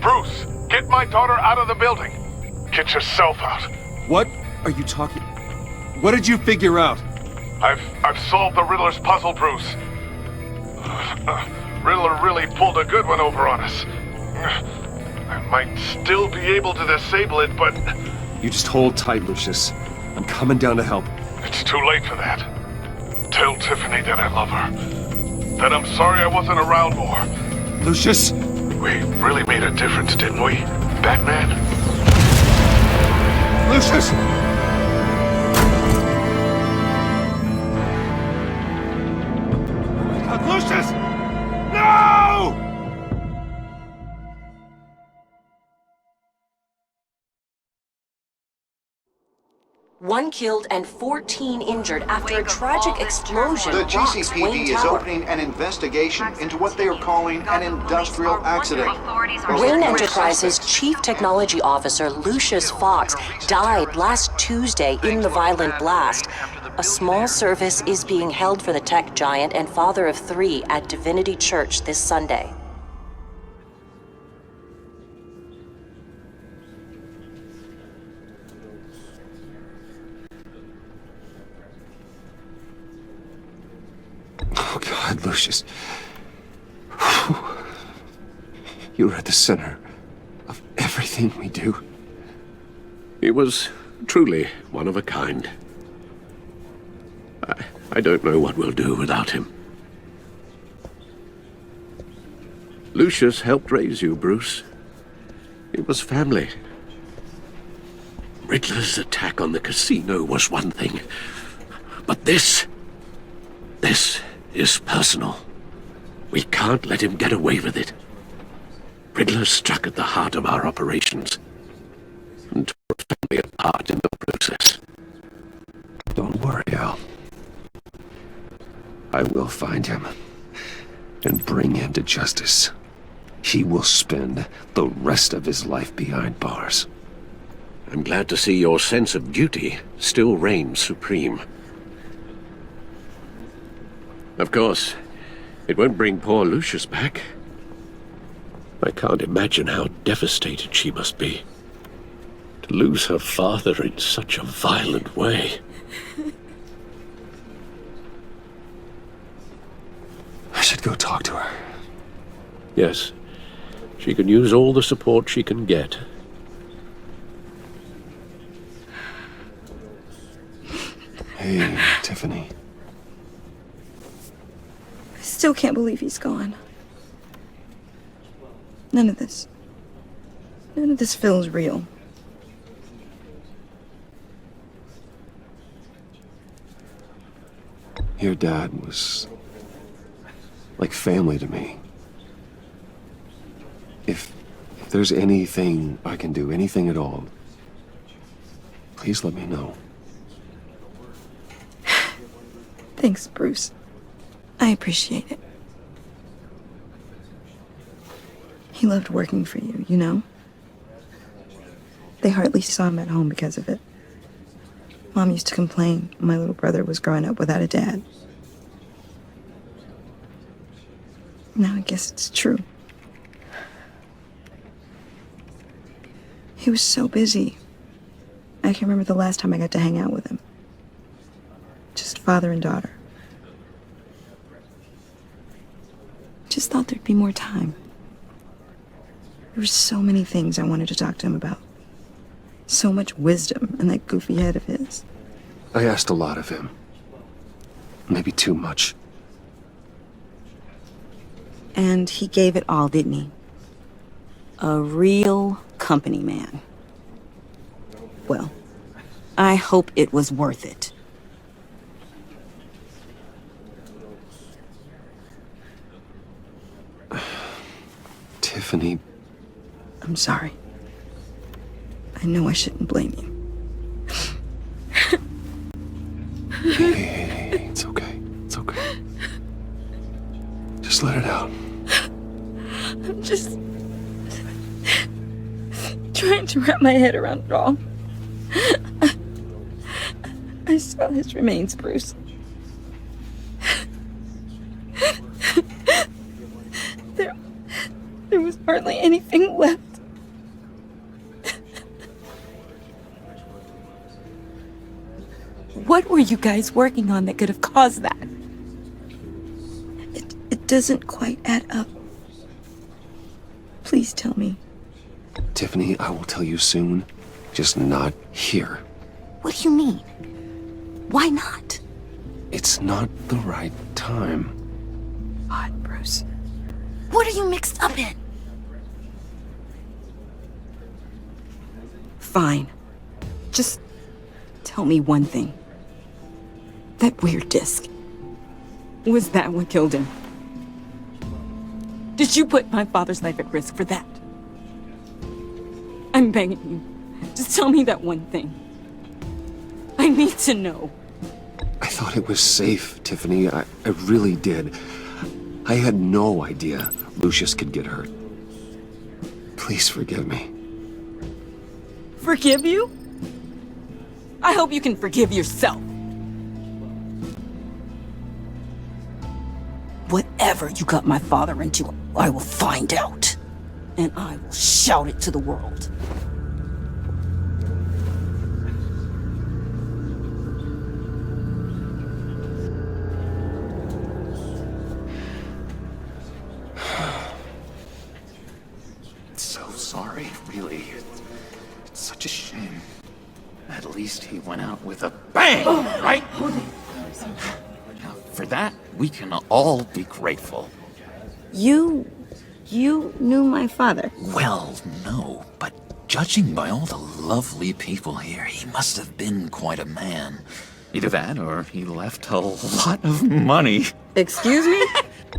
Bruce, get my daughter out of the building. Get yourself out. What are you talking? What did you figure out? I've solved the Riddler's puzzle, Bruce. Riddler really pulled a good one over on us. I might still be able to disable it, but... You just hold tight, Lucius. I'm coming down to help. It's too late for that. Tell Tiffany that I love her. That I'm sorry I wasn't around more. Lucius! We really made a difference, didn't we, Batman? Lucius! Lucius! No! 1 killed and 14 injured after a tragic explosion The rocks GCPD Wayne is Tower. opening an investigation into what they are calling an industrial accident. Wayne Enterprises' Chief Technology Officer Lucius Fox died last Tuesday in the violent blast. A small service is being held for the tech giant and father of 3 at Divinity Church this Sunday. Oh, God, Lucius. You were at the center of everything we do. He was truly one of a kind. I don't know what we'll do without him. Lucius helped raise you, Bruce. It was family. Riddler's attack on the casino was one thing, but this is personal. We can't let him get away with it. Riddler struck at the heart of our operations and tore our family apart in the process. Don't worry, Al. I will find him and bring him to justice. He will spend the rest of his life behind bars. I'm glad to see your sense of duty still reigns supreme. Of course, it won't bring poor Lucius back. I can't imagine how devastated she must be. To lose her father in such a violent way. I should go talk to her. Yes, she can use all the support she can get. Hey, Tiffany. I still can't believe he's gone. None of this feels real. Your dad was like family to me. If there's anything I can do, anything at all, please let me know. Thanks, Bruce. I appreciate it. He loved working for you, you know? They hardly saw him at home because of it. Mom used to complain my little brother was growing up without a dad. Now I guess it's true. He was so busy. I can remember the last time I got to hang out with him. Just father and daughter. Just thought there'd be more time. There were so many things I wanted to talk to him about. So much wisdom in that goofy head of his. I asked a lot of him. Maybe too much. And he gave it all, didn't he? A real company man. Well, I hope it was worth it. Tiffany. I'm sorry. I know I shouldn't blame you. Hey, it's okay. It's okay. Just let it out. I'm just trying to wrap my head around it all. I saw his remains, Bruce. There was hardly anything left. What were you guys working on that could have caused that? It doesn't quite add up. Please tell me. Tiffany, I will tell you soon. Just not here. What do you mean? Why not? It's not the right time. Odd, Bruce. What are you mixed up in? Fine. Just tell me one thing. That weird disc. Was that what killed him? Did you put my father's life at risk for that? I'm begging you. Just tell me that one thing. I need to know. I thought it was safe, Tiffany. I really did. I had no idea Lucius could get hurt. Please forgive me. Forgive you? I hope you can forgive yourself. Whatever you got my father into, I will find out. And I will shout it to the world. So sorry, really. It's such a shame. At least he went out with a bang, right? Now, for that, we can all be grateful. You knew my father. Well, no, but judging by all the lovely people here, he must have been quite a man. Either that, or he left a lot of money. Excuse me?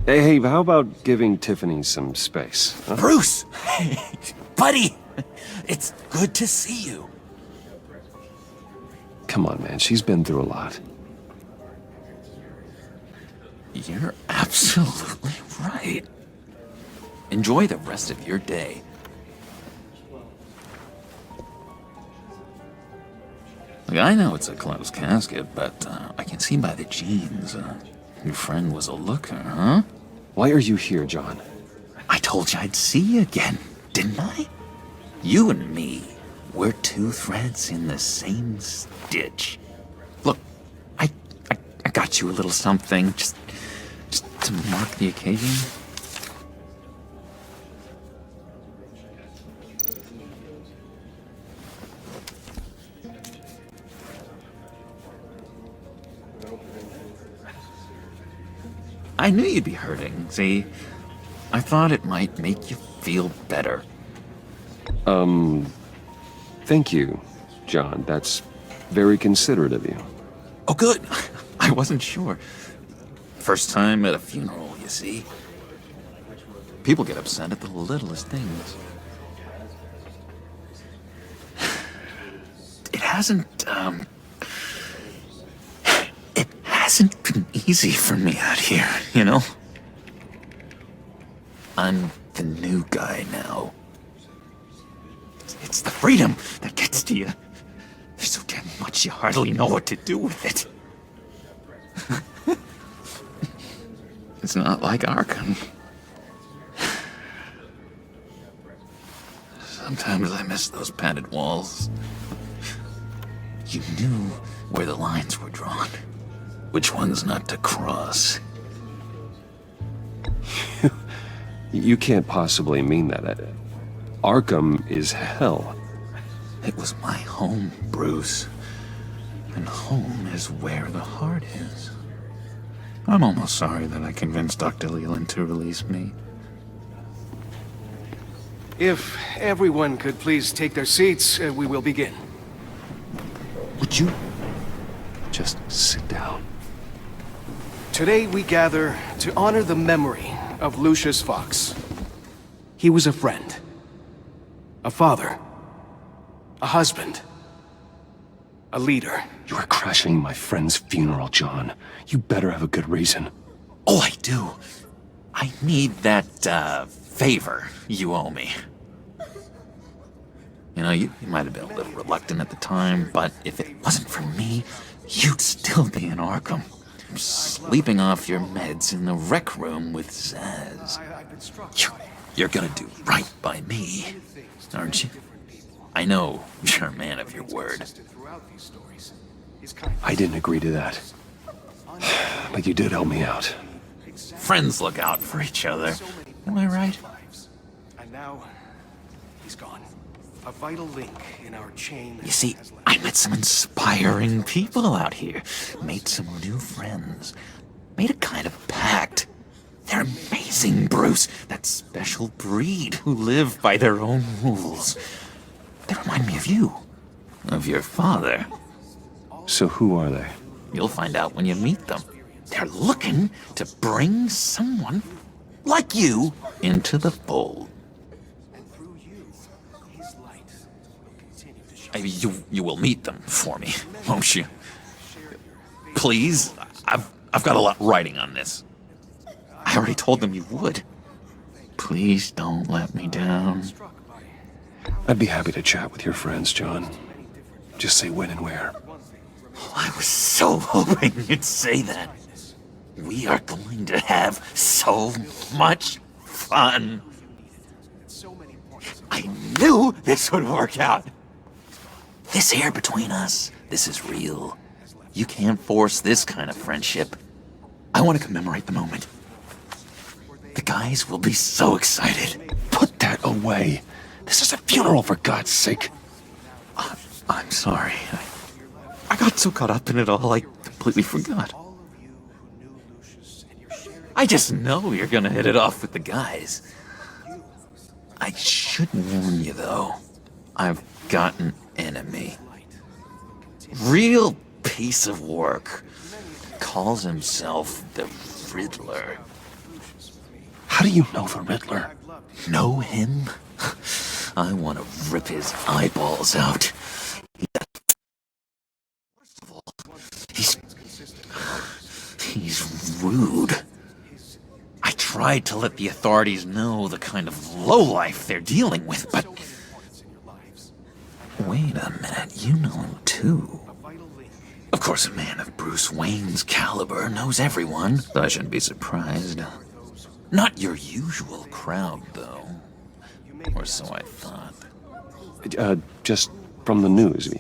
Hey, how about giving Tiffany some space? Huh? Bruce! Buddy! It's good to see you. Come on, man. She's been through a lot. You're absolutely right. Enjoy the rest of your day. Look, I know it's a closed casket, but I can see by the jeans, your friend was a looker, huh? Why are you here, John? I told you I'd see you again, didn't I? You and me, we're two threads in the same stitch. Look, I got you a little something, just to mark the occasion. I knew you'd be hurting, see? I thought it might make you feel better. Thank you, John. That's very considerate of you. Oh, good. I wasn't sure. First time at a funeral, you see? People get upset at the littlest things. It hasn't been easy for me out here, you know? I'm the new guy now. It's the freedom that gets to you. There's so damn much you hardly know what to do with it. It's not like Arkham. Sometimes I miss those padded walls. You knew where the lines were drawn. Which ones not to cross. You can't possibly mean that. Arkham is hell. It was my home, Bruce. And home is where the heart is. I'm almost sorry that I convinced Dr. Leland to release me. If everyone could please take their seats, we will begin. Would you just sit down? Today we gather to honor the memory of Lucius Fox. He was a friend, a father, a husband, a leader. You are crashing my friend's funeral, John. You better have a good reason. Oh, I do. I need that, favor you owe me. You know, you might have been a little reluctant at the time, but if it wasn't for me, you'd still be in Arkham. Sleeping off your meds in the rec room with Zaz. You're gonna do right by me, aren't you? I know you're a man of your word. I didn't agree to that. But you did help me out. Friends look out for each other. Am I right? And now, he's gone. A vital link in our chain. You see, I met some inspiring people out here. Made some new friends. Made a kind of pact. They're amazing, Bruce. That special breed who live by their own rules. They remind me of you. Of your father. So who are they? You'll find out when you meet them. They're looking to bring someone like you into the fold. You will meet them for me, won't you? Please? I've got a lot riding on this. I already told them you would. Please don't let me down. I'd be happy to chat with your friends, John. Just say when and where. I was so hoping you'd say that. We are going to have so much fun. I knew this would work out. This air between us, this is real. You can't force this kind of friendship. I want to commemorate the moment. The guys will be so excited. Put that away. This is a funeral, for God's sake. I'm sorry. I got so caught up in it all, I completely forgot. I just know you're gonna hit it off with the guys. I should warn you, though. I've got an enemy. Real piece of work. Calls himself the Riddler. How do you know the Riddler? Know him? I want to rip his eyeballs out. He's rude. I tried to let the authorities know the kind of lowlife they're dealing with, but... Wait a minute, you know him too. Of course, a man of Bruce Wayne's caliber knows everyone, so I shouldn't be surprised. Not your usual crowd, though. Or so I thought. Just from the news.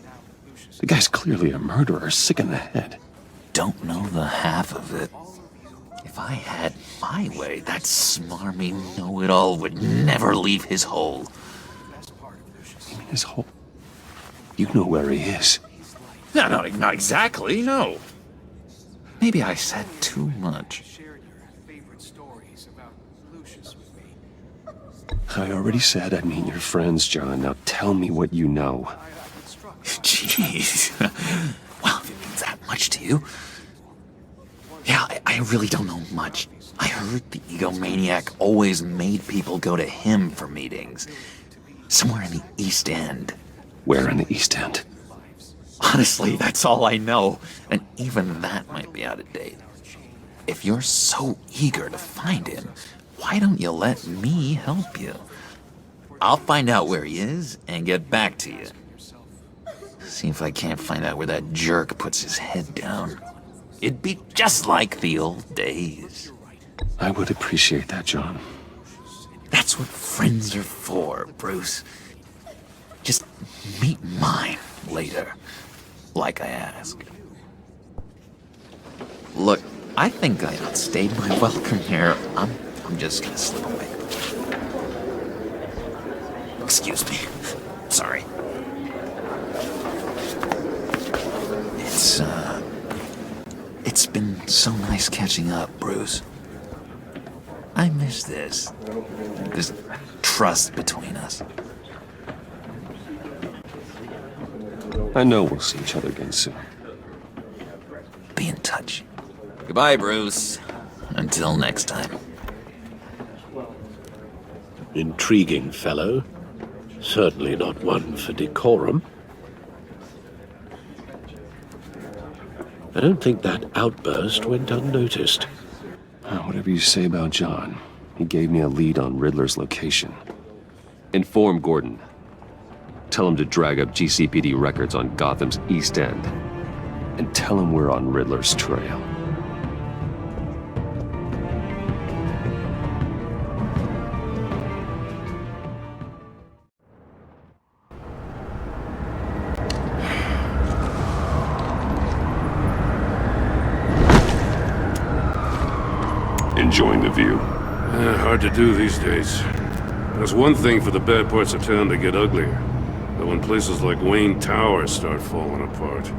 The guy's clearly a murderer, sick in the head. Don't know the half of it. If I had my way, that smarmy know-it-all would never leave his hole. You mean his hole? You know where he is. No, not exactly, no. Maybe I said too much. I already said I'd meet your friends, John. Now tell me what you know. Jeez. Well, if it means that much to you. Yeah, I really don't know much. I heard the egomaniac always made people go to him for meetings. Somewhere in the East End. Where in the East End? Honestly, that's all I know. And even that might be out of date. If you're so eager to find him, why don't you let me help you? I'll find out where he is and get back to you. See if I can't find out where that jerk puts his head down. It'd be just like the old days. I would appreciate that, John. That's what friends are for, Bruce. Just meet mine later, like I asked. Look, I think I outstayed my welcome here. I'm just gonna slip away. Excuse me. Sorry. It's been so nice catching up, Bruce. I miss this trust between us. I know we'll see each other again soon. Be in touch. Goodbye, Bruce. Until next time. Intriguing fellow. Certainly not one for decorum. I don't think that outburst went unnoticed. Whatever you say about John, he gave me a lead on Riddler's location. Inform Gordon. Tell him to drag up GCPD records on Gotham's East End. And tell him we're on Riddler's trail. Enjoying the view. Hard to do these days. There's one thing for the bad parts of town to get uglier. But when places like Wayne Tower start falling apart,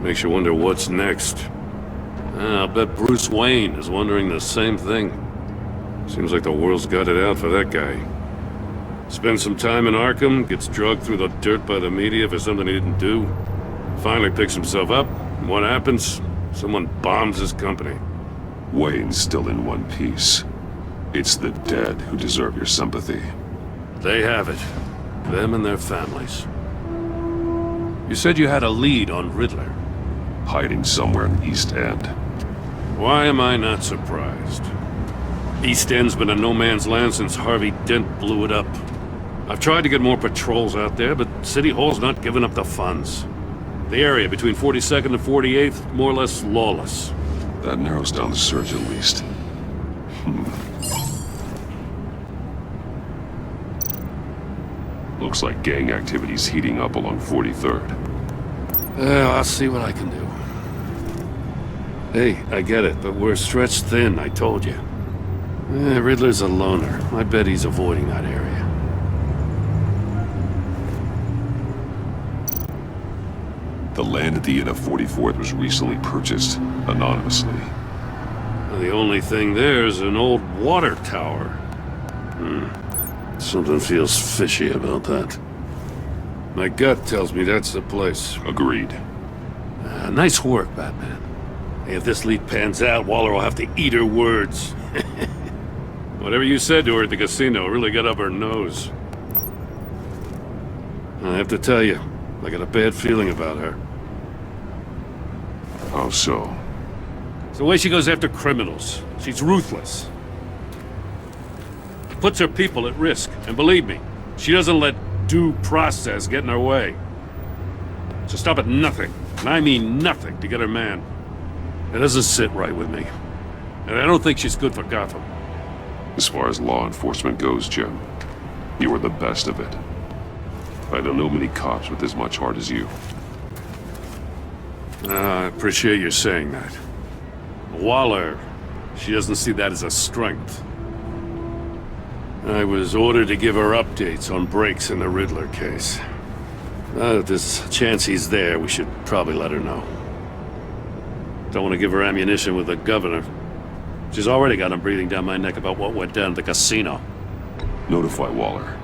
makes you wonder what's next. I'll bet Bruce Wayne is wondering the same thing. Seems like the world's got it out for that guy. Spends some time in Arkham, gets dragged through the dirt by the media for something he didn't do. Finally picks himself up, and what happens? Someone bombs his company. Wayne's still in one piece. It's the dead who deserve your sympathy. They have it. Them and their families. You said you had a lead on Riddler. Hiding somewhere in the East End. Why am I not surprised? East End's been a no-man's land since Harvey Dent blew it up. I've tried to get more patrols out there, but City Hall's not giving up the funds. The area between 42nd and 48th, more or less lawless. That narrows down the search at least. Looks like gang activity's heating up along 43rd. I'll see what I can do. Hey, I get it, but we're stretched thin, I told you. Riddler's a loner. I bet he's avoiding that area. The land at the end of 44th was recently purchased, anonymously. The only thing there is an old water tower. Something feels fishy about that. My gut tells me that's the place. Agreed. Nice work, Batman. Hey, if this lead pans out, Waller will have to eat her words. Whatever you said to her at the casino really got up her nose. I have to tell you, I got a bad feeling about her. How so? It's the way she goes after criminals. She's ruthless. Puts her people at risk. And believe me, she doesn't let due process get in her way. She'll stop at nothing, and I mean nothing, to get her man. It doesn't sit right with me. And I don't think she's good for Gotham. As far as law enforcement goes, Jim, you are the best of it. I don't know many cops with as much heart as you. I appreciate you saying that. Waller, she doesn't see that as a strength. I was ordered to give her updates on breaks in the Riddler case. If there's a chance he's there, we should probably let her know. Don't want to give her ammunition with the governor. She's already got him breathing down my neck about what went down at the casino. Notify Waller.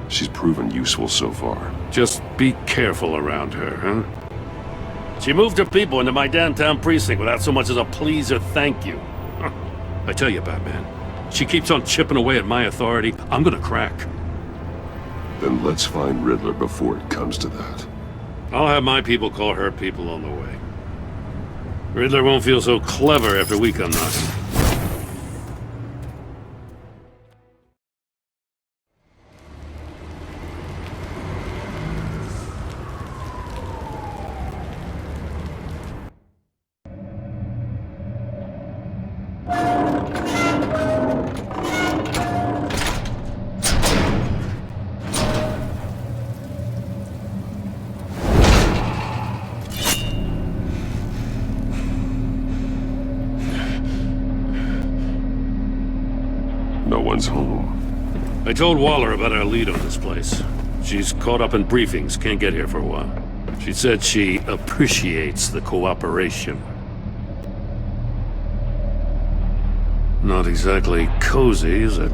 She's proven useful so far. Just be careful around her, huh? She moved her people into my downtown precinct without so much as a please or thank you. I tell you, Batman, she keeps on chipping away at my authority, I'm gonna crack. Then let's find Riddler before it comes to that. I'll have my people call her people on the way. Riddler won't feel so clever after we come knocking. No one's home. I told Waller about our lead on this place. She's caught up in briefings, can't get here for a while. She said she appreciates the cooperation. Not exactly cozy, is it?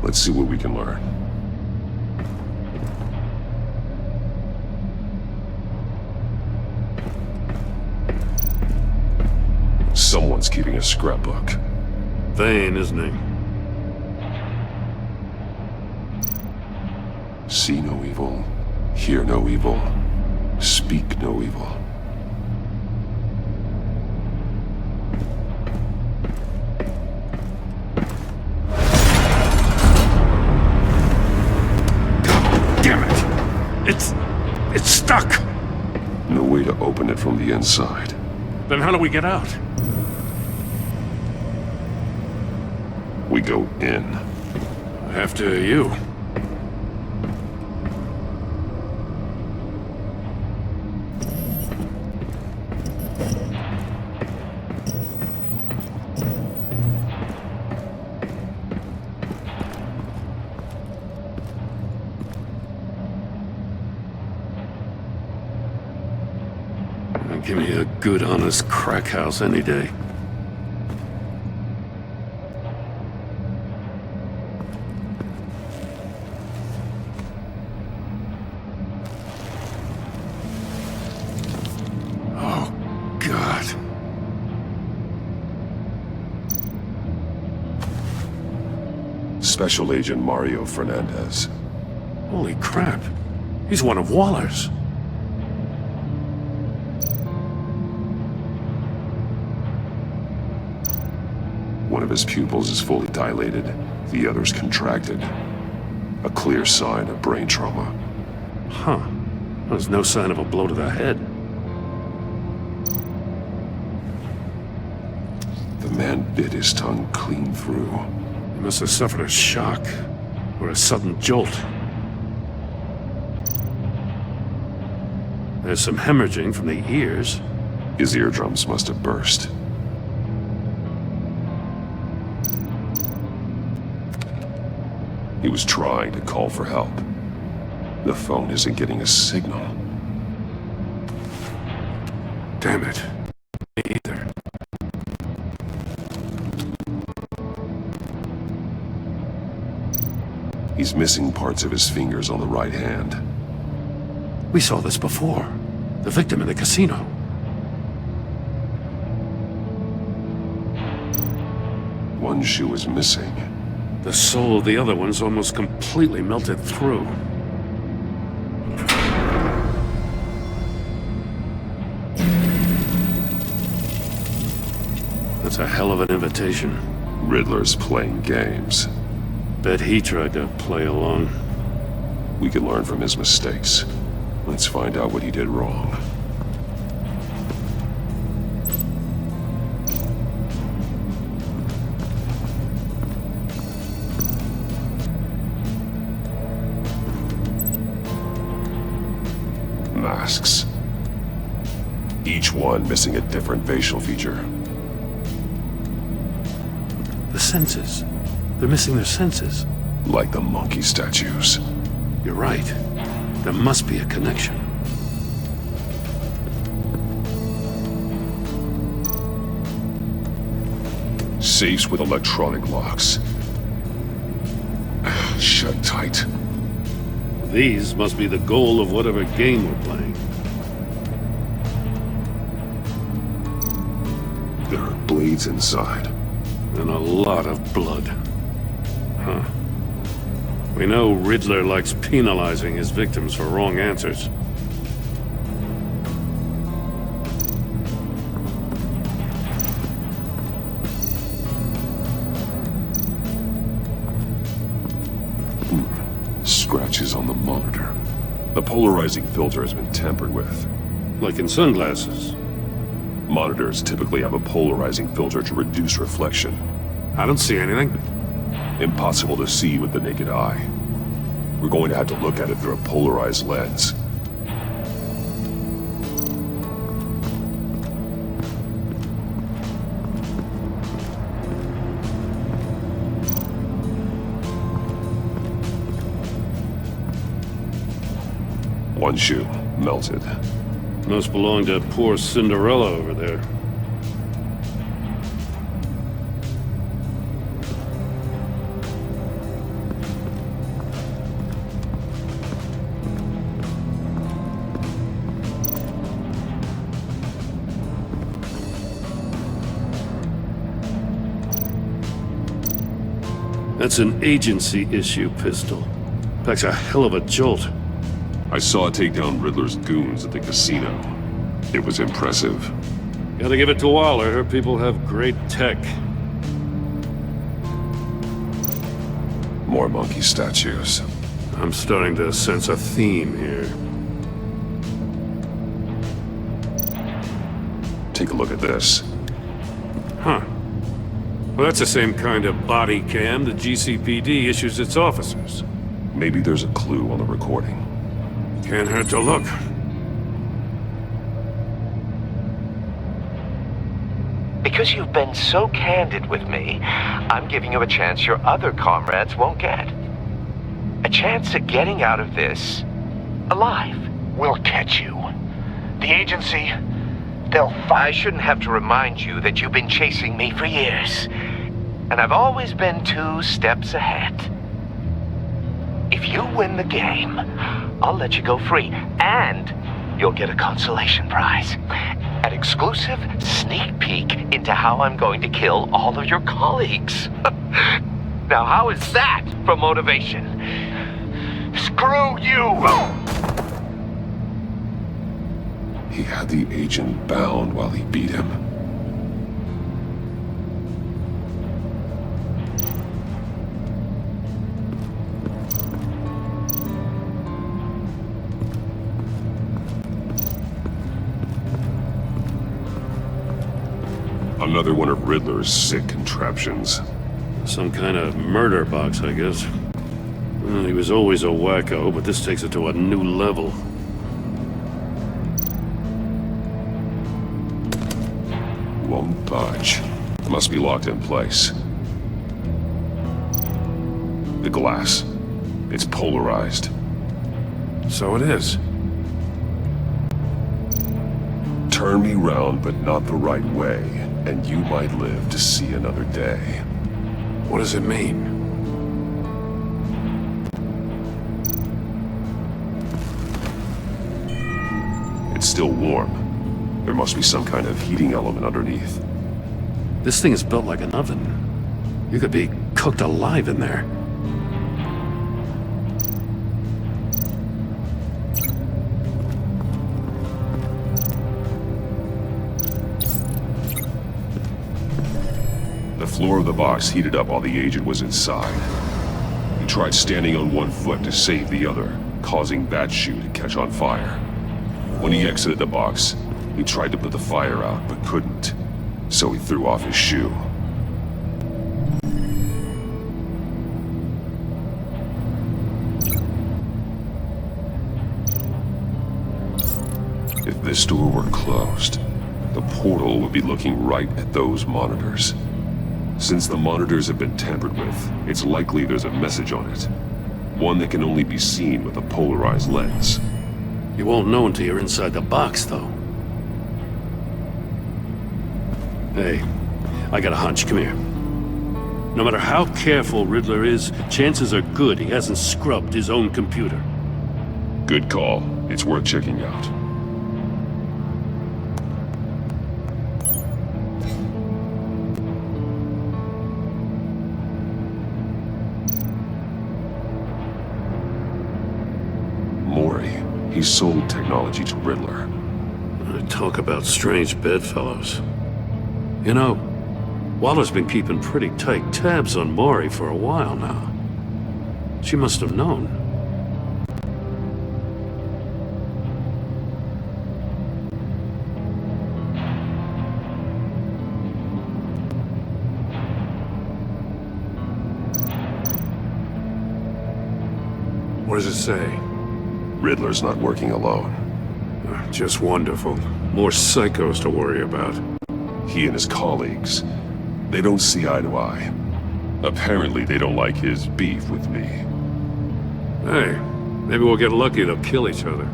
Let's see what we can learn. Someone's keeping a scrapbook. Vane, isn't he? See no evil, hear no evil, speak no evil. Damn it! It's stuck! No way to open it from the inside. Then how do we get out? We go in. After you. Give me a good, honest crack house any day. Oh, God. Special Agent Mario Fernandez. Holy crap. He's one of Waller's. One of his pupils is fully dilated, the other's contracted. A clear sign of brain trauma. Huh. There's no sign of a blow to the head. The man bit his tongue clean through. He must have suffered a shock, or a sudden jolt. There's some hemorrhaging from the ears. His eardrums must have burst. He was trying to call for help. The phone isn't getting a signal. Damn it. Me either. He's missing parts of his fingers on the right hand. We saw this before. The victim in the casino. One shoe is missing. The sole of the other one's almost completely melted through. That's a hell of an invitation. Riddler's playing games. Bet he tried to play along. We can learn from his mistakes. Let's find out what he did wrong. Masks. Each one missing a different facial feature. The senses. They're missing their senses. Like the monkey statues. You're right. There must be a connection. Safes with electronic locks. Shut tight. These must be the goal of whatever game we're playing. There are blades inside. And a lot of blood. Huh. We know Riddler likes penalizing his victims for wrong answers. Scratches on the monitor. The polarizing filter has been tampered with. Like in sunglasses. Monitors typically have a polarizing filter to reduce reflection. I don't see anything. Impossible to see with the naked eye. We're going to have to look at it through a polarized lens. One shoe, melted. Must belong to poor Cinderella over there. That's an agency-issue pistol. Packs a hell of a jolt. I saw it take down Riddler's goons at the casino. It was impressive. Gotta give it to Waller. Her people have great tech. More monkey statues. I'm starting to sense a theme here. Take a look at this. Huh. Well, that's the same kind of body cam the GCPD issues its officers. Maybe there's a clue on the recording. Can't hurt to look. Because you've been so candid with me, I'm giving you a chance your other comrades won't get. A chance at getting out of this alive. We'll catch you. The agency, I shouldn't have to remind you that you've been chasing me for years. And I've always been 2 steps ahead. If you win the game, I'll let you go free. And you'll get a consolation prize. An exclusive sneak peek into how I'm going to kill all of your colleagues. Now, how is that for motivation? Screw you! He had the agent bound while he beat him. Another one of Riddler's sick contraptions. Some kind of murder box, I guess. Well, he was always a wacko, but this takes it to a new level. Won't budge. Must be locked in place. The glass. It's polarized. So it is. Turn me round, but not the right way, and you might live to see another day. What does it mean? It's still warm. There must be some kind of heating element underneath. This thing is built like an oven. You could be cooked alive in there. The floor of the box heated up while the agent was inside. He tried standing on one foot to save the other, causing that shoe to catch on fire. When he exited the box, he tried to put the fire out, but couldn't. So he threw off his shoe. If this door were closed, the portal would be looking right at those monitors. Since the monitors have been tampered with, it's likely there's a message on it. One that can only be seen with a polarized lens. You won't know until you're inside the box, though. Hey, I got a hunch. Come here. No matter how careful Riddler is, chances are good he hasn't scrubbed his own computer. Good call. It's worth checking out. He sold technology to Riddler. Talk about strange bedfellows. You know, Waller's been keeping pretty tight tabs on Maury for a while now. She must have known. What does it say? Riddler's not working alone. Just wonderful. More psychos to worry about. He and his colleagues, they don't see eye to eye. Apparently they don't like his beef with me. Hey, maybe we'll get lucky they'll kill each other.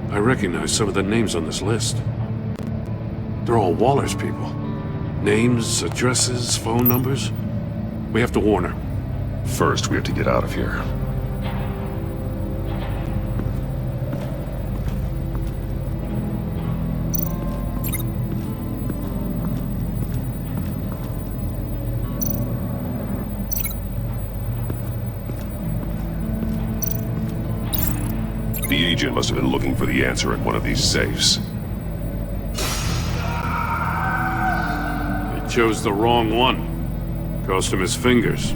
I recognize some of the names on this list. They're all Waller's people. Names, addresses, phone numbers. We have to warn her. First, we have to get out of here. The agent must have been looking for the answer in one of these safes. He chose the wrong one. Cost him his fingers.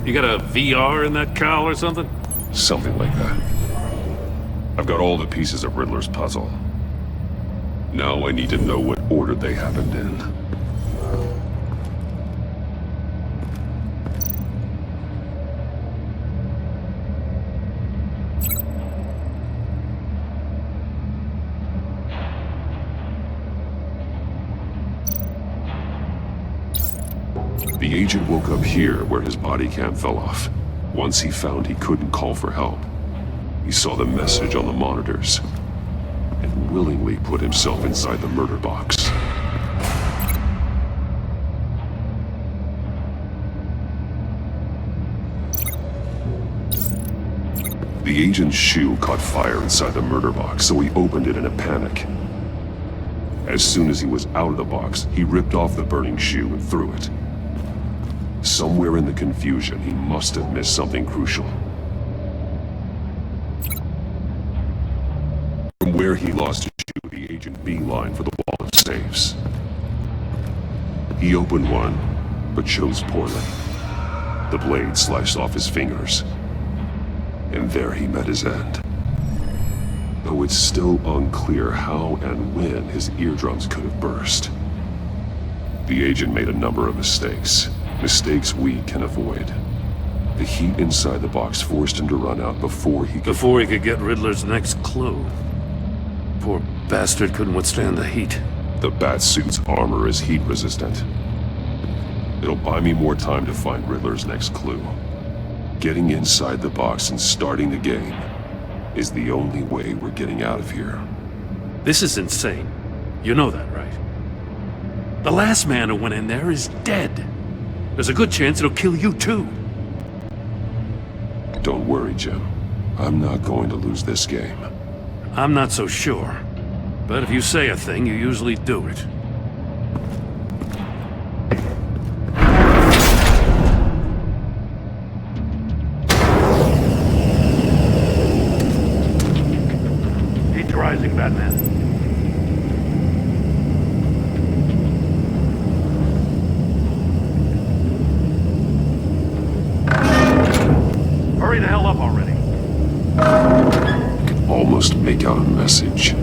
You got a VR in that cowl or something? Something like that. I've got all the pieces of Riddler's puzzle. Now I need to know what order they happened in. The agent woke up here where his body cam fell off. Once he found he couldn't call for help, he saw the message on the monitors and willingly put himself inside the murder box. The agent's shoe caught fire inside the murder box, so he opened it in a panic. As soon as he was out of the box, he ripped off the burning shoe and threw it. Somewhere in the confusion, he must have missed something crucial. From where Where he lost his shoe, the agent beelined for the wall of safes. He opened one, but chose poorly. The blade sliced off his fingers. And there he met his end. Though it's still unclear how and when his eardrums could have burst. The agent made a number of mistakes. Mistakes we can avoid. The heat inside the box forced him to run out before he could get Riddler's next clue. Poor bastard couldn't withstand the heat. The Batsuit's armor is heat resistant. It'll buy me more time to find Riddler's next clue. Getting inside the box and starting the game is the only way we're getting out of here. This is insane. You know that, right? The last man who went in there is dead. There's a good chance it'll kill you too. Don't worry, Jim. I'm not going to lose this game. I'm not so sure. But if you say a thing, you usually do it. Heat rising, Batman. Hurry the hell up already. Almost make out a message.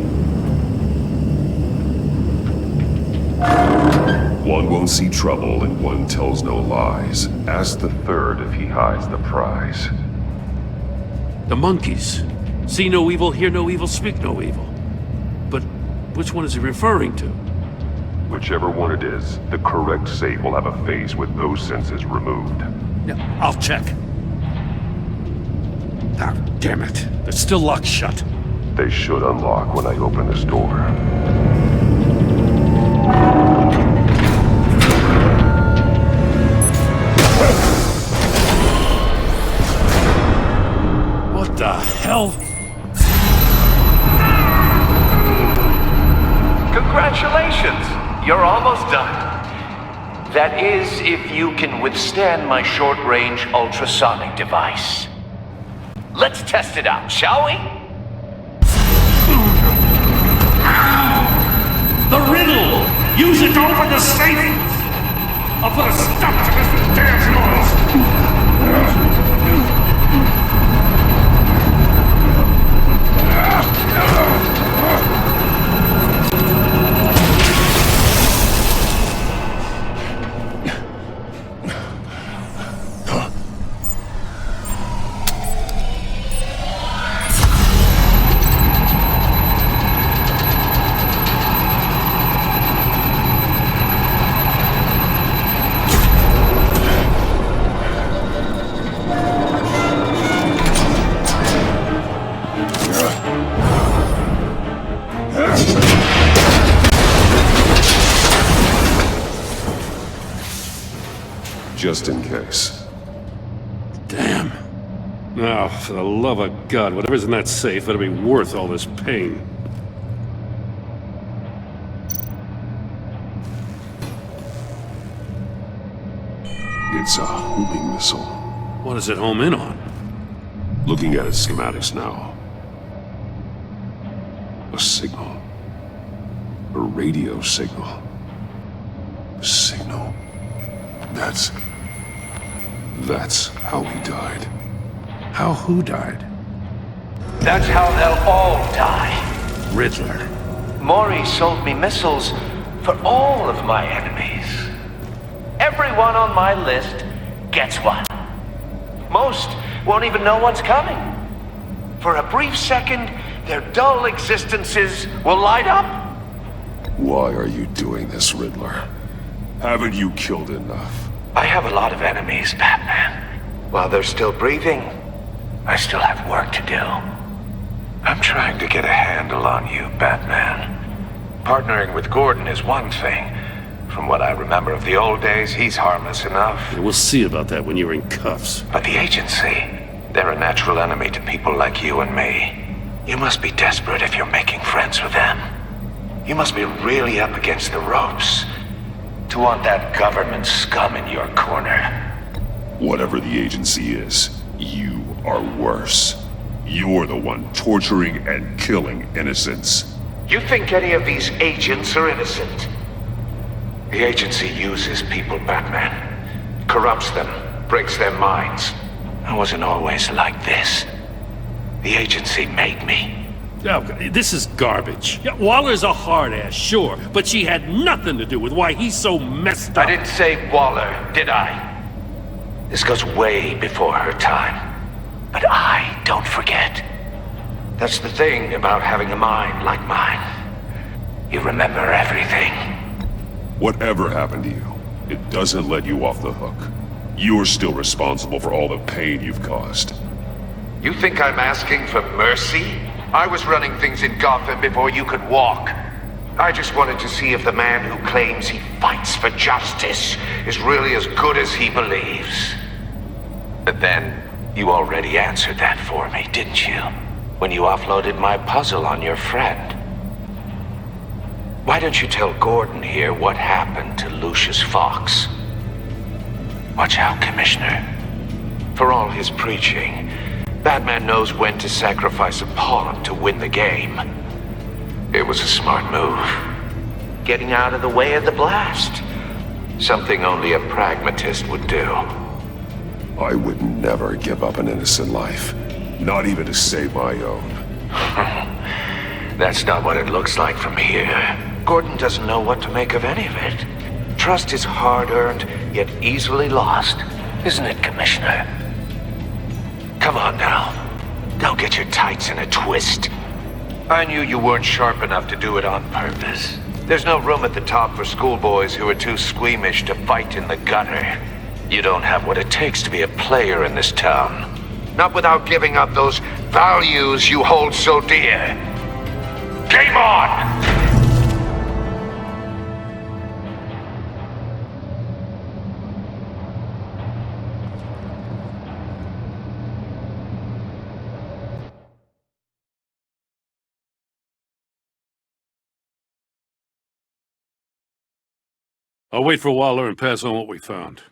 One won't see trouble and one tells no lies. Ask the third if he hides the prize. The monkeys. See no evil, hear no evil, speak no evil. But which one is he referring to? Whichever one it is, the correct safe will have a face with those senses removed. Yeah, I'll check. Ah, damn it. They're still locked shut. They should unlock when I open this door. What the hell? Congratulations! You're almost done. That is, if you can withstand my short-range ultrasonic device. Let's test it out, shall we? The riddle! Use it to open the safe! I'll put a stop to this damn noise! Just in case. Damn. Now, for the love of God, whatever's in that safe better be worth all this pain. It's a homing missile. What does it home in on? Looking at its schematics now. A signal. A radio signal. A signal. That's how he died. How who died? That's how they'll all die. Riddler. Maury sold me missiles for all of my enemies. Everyone on my list gets one. Most won't even know what's coming. For a brief second, their dull existences will light up. Why are you doing this, Riddler? Haven't you killed enough? I have a lot of enemies, Batman. While they're still breathing, I still have work to do. I'm trying to get a handle on you, Batman. Partnering with Gordon is one thing. From what I remember of the old days, he's harmless enough. Yeah, we'll see about that when you're in cuffs. But the agency, they're a natural enemy to people like you and me. You must be desperate if you're making friends with them. You must be really up against the ropes to want that government scum in your corner. Whatever the agency is, you are worse. You're the one torturing and killing innocents. You think any of these agents are innocent? The agency uses people, Batman. Corrupts them, breaks their minds. I wasn't always like this. The agency made me. Oh, this is garbage. Yeah, Waller's a hard-ass, sure, but she had nothing to do with why he's so messed up. I didn't say Waller, did I? This goes way before her time. But I don't forget. That's the thing about having a mind like mine. You remember everything. Whatever happened to you, it doesn't let you off the hook. You're still responsible for all the pain you've caused. You think I'm asking for mercy? I was running things in Gotham before you could walk. I just wanted to see if the man who claims he fights for justice is really as good as he believes. But then, you already answered that for me, didn't you? When you offloaded my puzzle on your friend. Why don't you tell Gordon here what happened to Lucius Fox? Watch out, Commissioner. For all his preaching, Batman knows when to sacrifice a pawn to win the game. It was a smart move. Getting out of the way of the blast. Something only a pragmatist would do. I would never give up an innocent life. Not even to save my own. That's not what it looks like from here. Gordon doesn't know what to make of any of it. Trust is hard-earned, yet easily lost. Isn't it, Commissioner? Come on now. Don't get your tights in a twist. I knew you weren't sharp enough to do it on purpose. There's no room at the top for schoolboys who are too squeamish to fight in the gutter. You don't have what it takes to be a player in this town. Not without giving up those values you hold so dear. Game on! I'll wait for Waller and pass on what we found.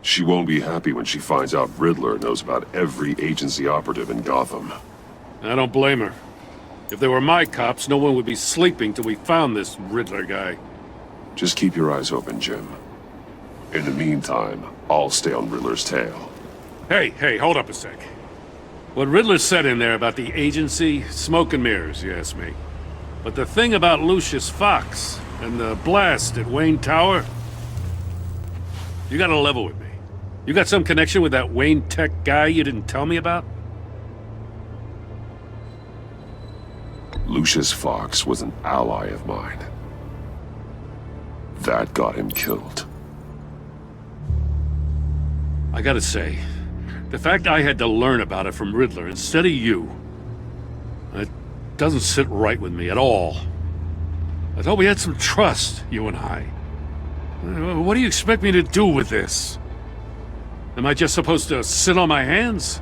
She won't be happy when she finds out Riddler knows about every agency operative in Gotham. I don't blame her. If they were my cops, no one would be sleeping till we found this Riddler guy. Just keep your eyes open, Jim. In the meantime, I'll stay on Riddler's tail. Hey, hold up a sec. What Riddler said in there about the agency, smoke and mirrors, you ask me. But the thing about Lucius Fox and the blast at Wayne Tower, you gotta level with me. You got some connection with that Wayne Tech guy you didn't tell me about? Lucius Fox was an ally of mine. That got him killed. I gotta say, the fact I had to learn about it from Riddler instead of you, it doesn't sit right with me at all. I thought we had some trust, you and I. What do you expect me to do with this? Am I just supposed to sit on my hands?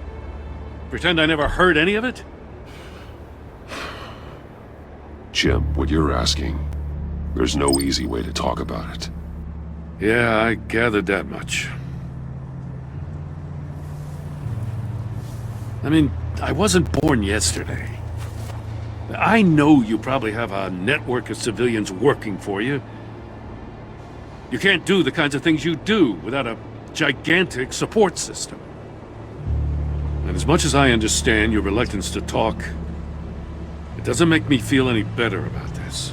Pretend I never heard any of it? Jim, what you're asking, there's no easy way to talk about it. Yeah, I gathered that much. I mean, I wasn't born yesterday. I know you probably have a network of civilians working for you. You can't do the kinds of things you do without a gigantic support system. And as much as I understand your reluctance to talk, it doesn't make me feel any better about this.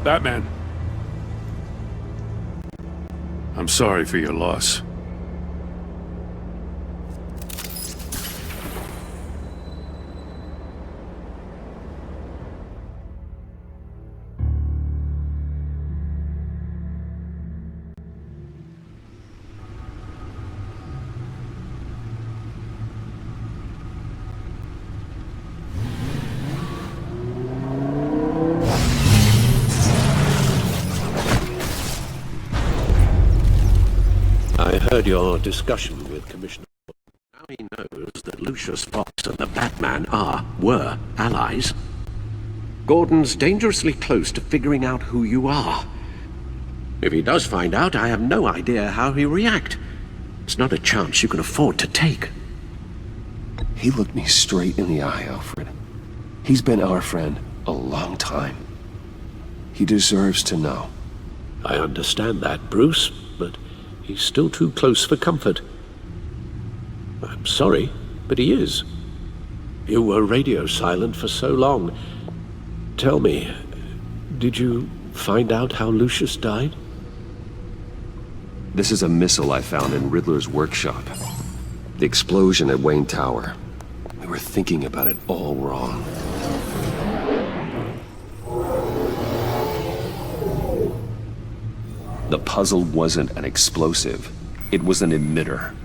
Batman. I'm sorry for your loss. I heard your discussion with Commissioner. Now he knows that Lucius Fox and the Batman were allies. Gordon's dangerously close to figuring out who you are. If he does find out, I have no idea how he'll react. It's not a chance you can afford to take. He looked me straight in the eye, Alfred. He's been our friend a long time. He deserves to know. I understand that, Bruce, but he's still too close for comfort. I'm sorry, but he is. You were radio silent for so long. Tell me, did you find out how Lucius died? This is a missile I found in Riddler's workshop. The explosion at Wayne Tower. We were thinking about it all wrong. The puzzle wasn't an explosive. It was an emitter.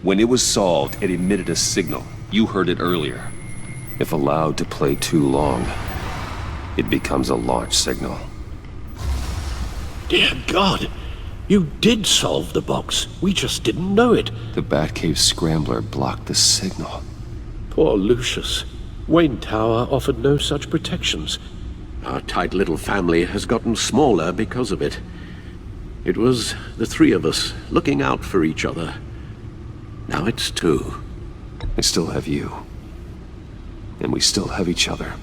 When it was solved, it emitted a signal. You heard it earlier. If allowed to play too long, it becomes a launch signal. Dear God! You did solve the box. We just didn't know it. The Batcave scrambler blocked the signal. Poor Lucius. Wayne Tower offered no such protections. Our tight little family has gotten smaller because of it. It was the three of us looking out for each other. Now it's two. I still have you. And we still have each other.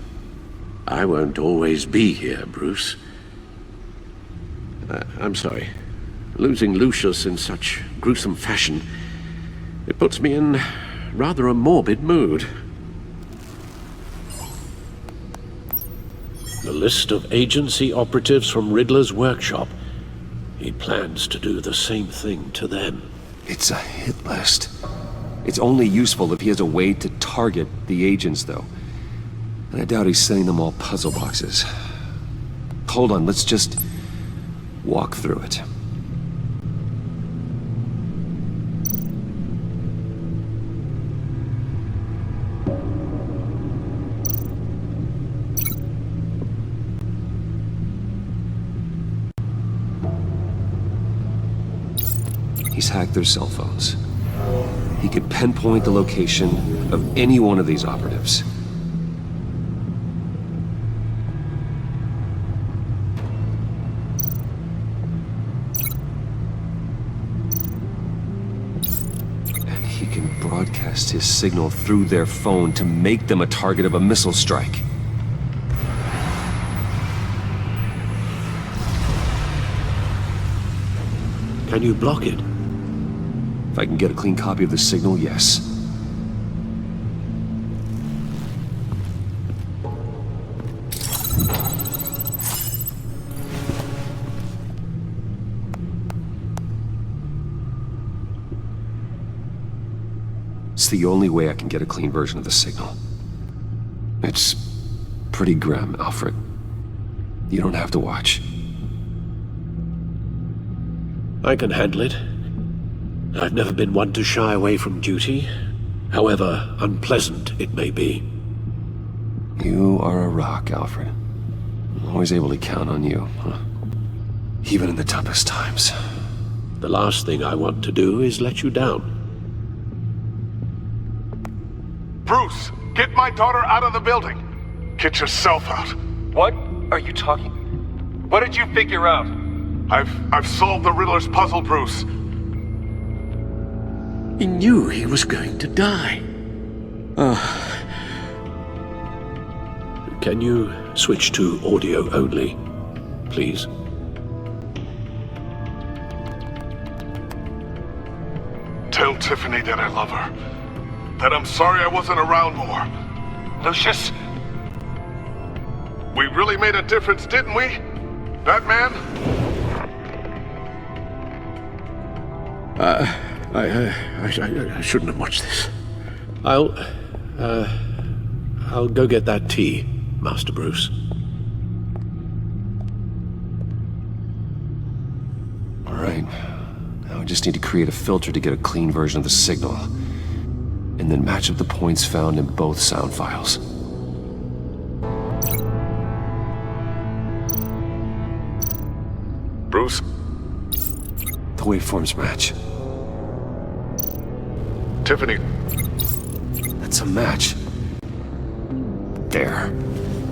I won't always be here, Bruce. I'm sorry. Losing Lucius in such gruesome fashion, it puts me in rather a morbid mood. The list of agency operatives from Riddler's workshop. He plans to do the same thing to them. It's a hit list. It's only useful if he has a way to target the agents, though. And I doubt he's sending them all puzzle boxes. Hold on, let's just walk through it. He's hacked their cell phones. He could pinpoint the location of any one of these operatives. And he can broadcast his signal through their phone to make them a target of a missile strike. Can you block it? If I can get a clean copy of the signal, yes. It's the only way I can get a clean version of the signal. It's pretty grim, Alfred. You don't have to watch. I can handle it. I've never been one to shy away from duty, however unpleasant it may be. You are a rock, Alfred. I'm always able to count on you, huh? Even in the toughest times. The last thing I want to do is let you down. Bruce, get my daughter out of the building. Get yourself out. What are you talking? What did you figure out? I've solved the Riddler's puzzle, Bruce. He knew he was going to die. Can you switch to audio only, please? Tell Tiffany that I love her. That I'm sorry I wasn't around more. Lucius? We really made a difference, didn't we? Batman? I shouldn't have watched this. I'll go get that tea, Master Bruce. All right. Now I just need to create a filter to get a clean version of the signal. And then match up the points found in both sound files. Bruce? The waveforms match. Tiffany. That's a match. There.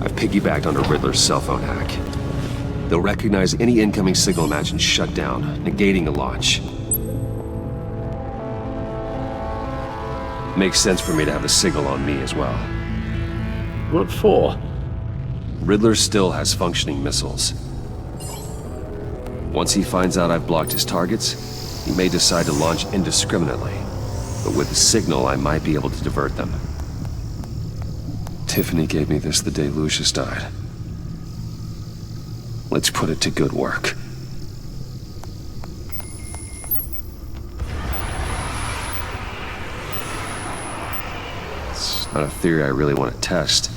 I've piggybacked onto Riddler's cell phone hack. They'll recognize any incoming signal match and shut down, negating a launch. Makes sense for me to have the signal on me as well. What for? Riddler still has functioning missiles. Once he finds out I've blocked his targets, he may decide to launch indiscriminately. But with the signal, I might be able to divert them. Tiffany gave me this the day Lucius died. Let's put it to good work. It's not a theory I really want to test.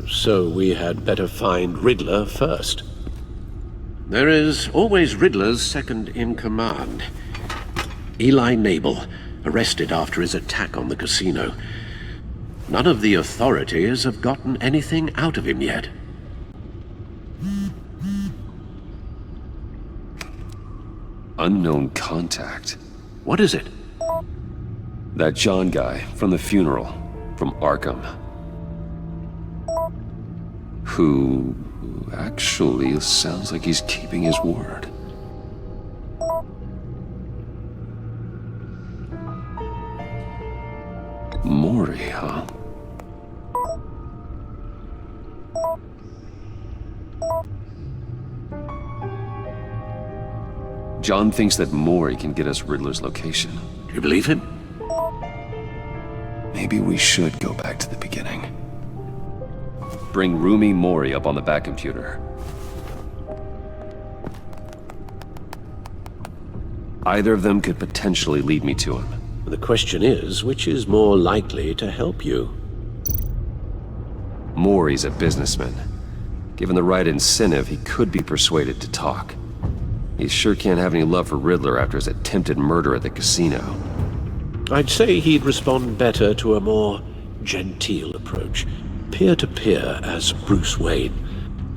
So we had better find Riddler first. There is always Riddler's second in command. Eli Nabel, arrested after his attack on the casino. None of the authorities have gotten anything out of him yet. Unknown contact. What is it? That John guy from the funeral, from Arkham. Who actually sounds like he's keeping his word. Mori, huh? John thinks that Mori can get us Riddler's location. Do you believe him? Maybe we should go back to the beginning. Bring Rumi Mori up on the back computer. Either of them could potentially lead me to him. The question is, which is more likely to help you? Mori's a businessman. Given the right incentive, he could be persuaded to talk. He sure can't have any love for Riddler after his attempted murder at the casino. I'd say he'd respond better to a more genteel approach. Peer-to-peer as Bruce Wayne.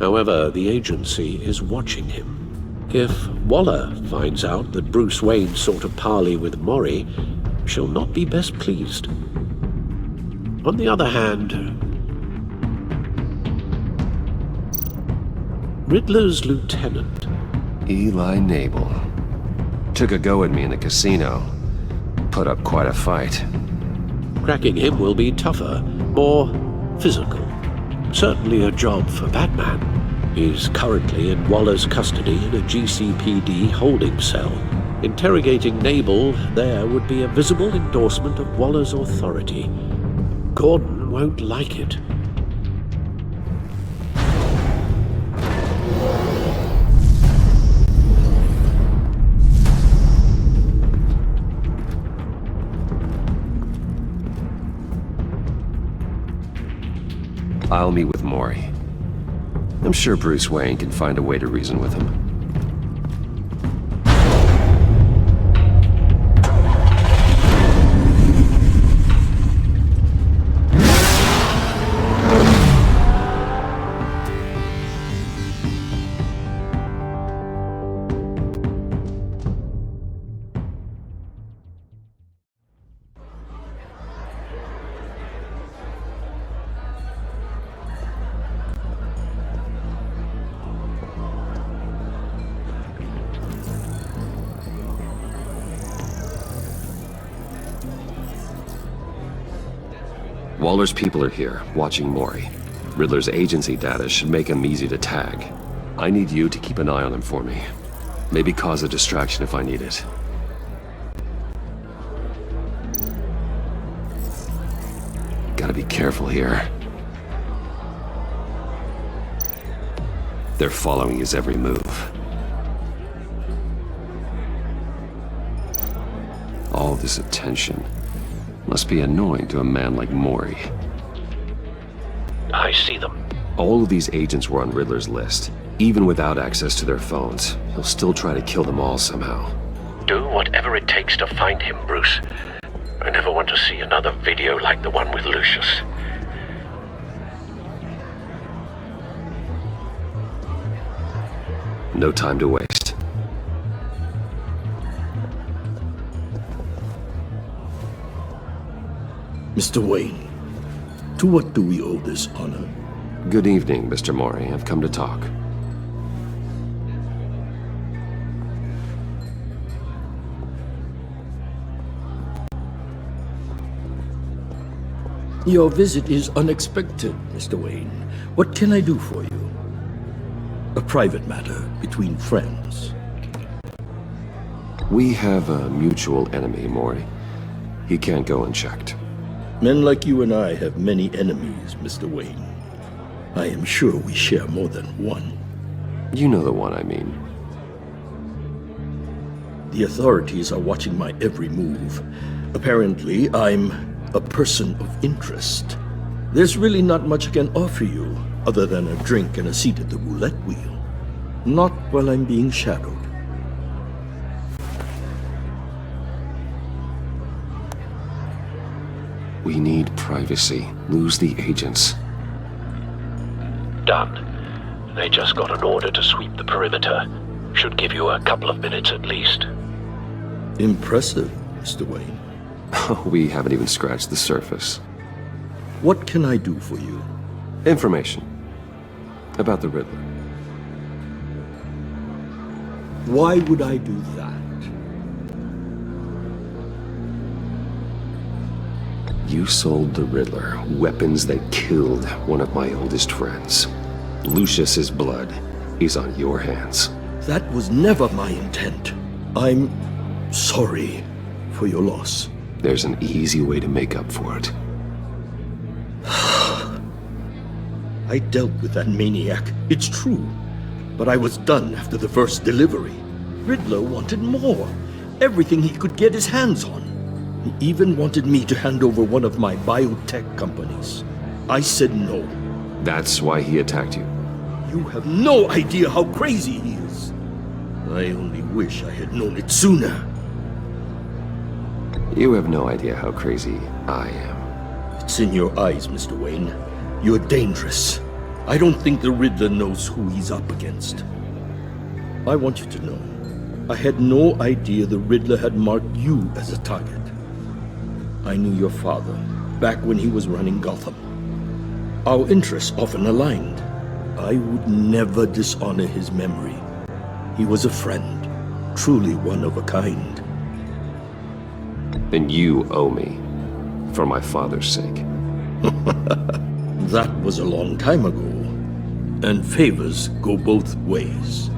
However, the agency is watching him. If Waller finds out that Bruce Wayne sought a parley with Mori, she'll not be best pleased. On the other hand, Riddler's lieutenant, Eli Nabel, took a go at me in the casino. Put up quite a fight. Cracking him will be tougher, more physical. Certainly a job for Batman. He's currently in Waller's custody in a GCPD holding cell. Interrogating Nabel there would be a visible endorsement of Waller's authority. Gordon won't like it. I'll meet with Mori. I'm sure Bruce Wayne can find a way to reason with him. Waller's people are here, watching Mori. Riddler's agency data should make him easy to tag. I need you to keep an eye on him for me. Maybe cause a distraction if I need it. Gotta be careful here. They're following his every move. All this attention must be annoying to a man like Mori. I see them. All of these agents were on Riddler's list. Even without access to their phones, he'll still try to kill them all somehow. Do whatever it takes to find him, Bruce. I never want to see another video like the one with Lucius. No time to waste. Mr. Wayne, to what do we owe this honor? Good evening, Mr. Mori. I've come to talk. Your visit is unexpected, Mr. Wayne. What can I do for you? A private matter between friends. We have a mutual enemy, Mori. He can't go unchecked. Men like you and I have many enemies, Mr. Wayne. I am sure we share more than one. You know the one I mean. The authorities are watching my every move. Apparently, I'm a person of interest. There's really not much I can offer you, other than a drink and a seat at the roulette wheel. Not while I'm being shadowed. We need privacy. Lose the agents. Done. They just got an order to sweep the perimeter. Should give you a couple of minutes at least. Impressive, Mr. Wayne. We haven't even scratched the surface. What can I do for you? Information. About the Riddler. Why would I do that? You sold the Riddler weapons that killed one of my oldest friends. Lucius's blood is on your hands. That was never my intent. I'm sorry for your loss. There's an easy way to make up for it. I dealt with that maniac, it's true. But I was done after the first delivery. Riddler wanted more. Everything he could get his hands on. He even wanted me to hand over one of my biotech companies. I said no. That's why he attacked you. You have no idea how crazy he is. I only wish I had known it sooner. You have no idea how crazy I am. It's in your eyes, Mr. Wayne. You're dangerous. I don't think the Riddler knows who he's up against. I want you to know, I had no idea the Riddler had marked you as a target. I knew your father back when he was running Gotham. Our interests often aligned. I would never dishonor his memory. He was a friend, truly one of a kind. Then you owe me, for my father's sake. That was a long time ago, and favors go both ways.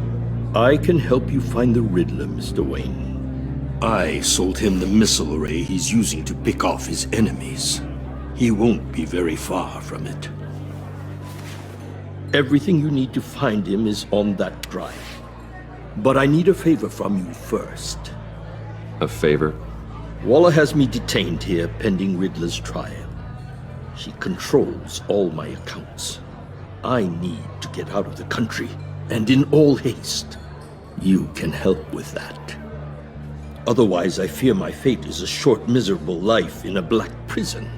I can help you find the Riddler, Mr. Wayne. I sold him the missile array he's using to pick off his enemies. He won't be very far from it. Everything you need to find him is on that drive. But I need a favor from you first. A favor? Waller has me detained here pending Riddler's trial. She controls all my accounts. I need to get out of the country, and in all haste. You can help with that. Otherwise, I fear my fate is a short, miserable life in a black prison.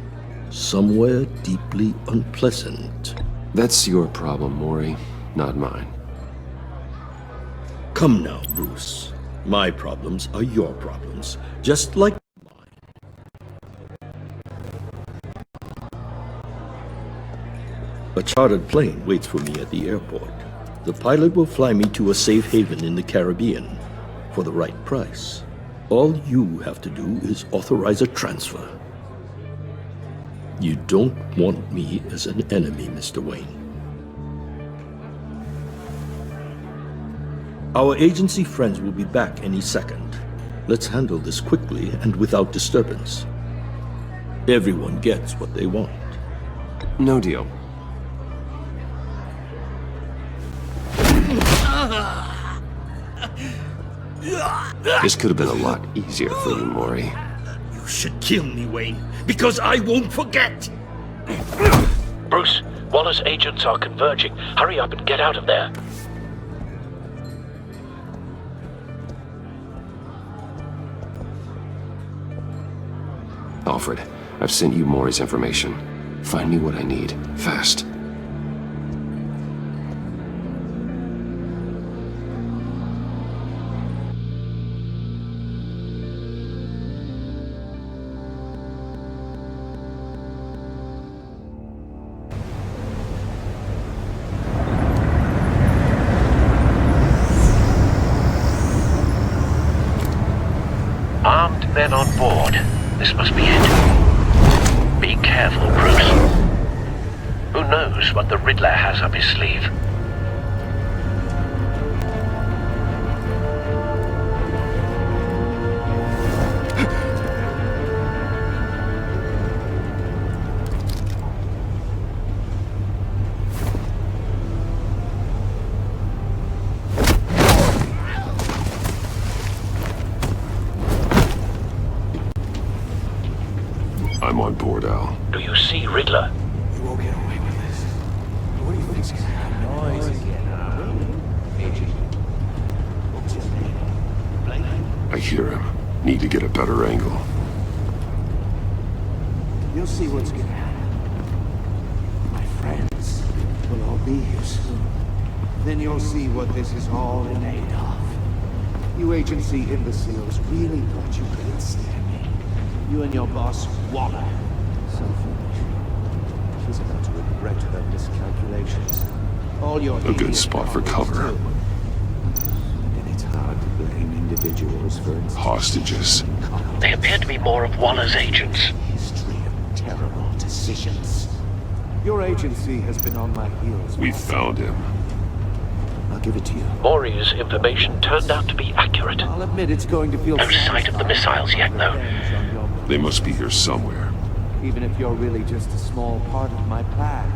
Somewhere deeply unpleasant. That's your problem, Mori, not mine. Come now, Bruce. My problems are your problems, just like a chartered plane waits for me at the airport. The pilot will fly me to a safe haven in the Caribbean for the right price. All you have to do is authorize a transfer. You don't want me as an enemy, Mr. Wayne. Our agency friends will be back any second. Let's handle this quickly and without disturbance. Everyone gets what they want. No deal. This could have been a lot easier for you, Mori. You should kill me, Wayne, because I won't forget! Bruce, Waller's agents are converging. Hurry up and get out of there. Alfred, I've sent you Mori's information. Find me what I need, fast. Armed men on board. This must be it. Be careful, Bruce. knows what the Riddler has up his sleeve? I'm on board, Al. Do you see Riddler? You won't get away with this. What do you think's gonna happen? Noise again, I hear him. Need to get a better angle. You'll see what's gonna happen. My friends will all be here soon. Then you'll see what this is all in aid of. You agency imbeciles really thought you could ensnare me. You and your boss, Waller. So foolish. She's about to regret her miscalculations. All your A good spot for cover. And it's hard to blame individuals for Hostages. They appear to be more of Waller's agents. history of terrible decisions. Your agency has been on my heels. We found him. I'll give it to you. Maury's information turned out to be accurate. I'll admit it's going to feel No sight of the missiles yet, though. They must be here somewhere. Even if you're really just a small part of my plan.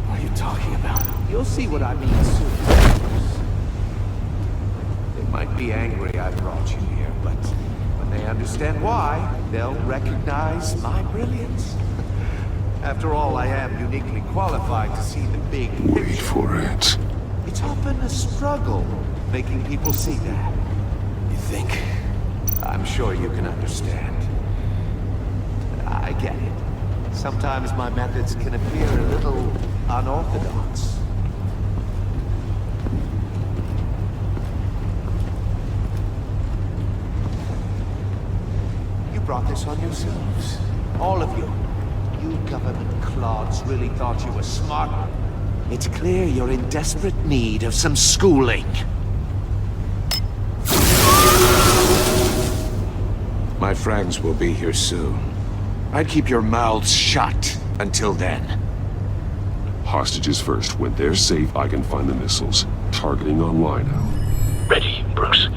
What are you talking about? You'll see what I mean soon. They might be angry I brought you here, but when they understand why, they'll recognize my brilliance. After all, I am uniquely qualified to see the big picture. Wait for it. It's often a struggle making people see that. You think? I'm sure you can understand. I get it. Sometimes my methods can appear a little unorthodox. You brought this on yourselves. All of you. You government clods really thought you were smart. It's clear you're in desperate need of some schooling. My friends will be here soon. I'd keep your mouths shut until then. Hostages first. When they're safe, I can find the missiles. Targeting online now. Ready, Bruce.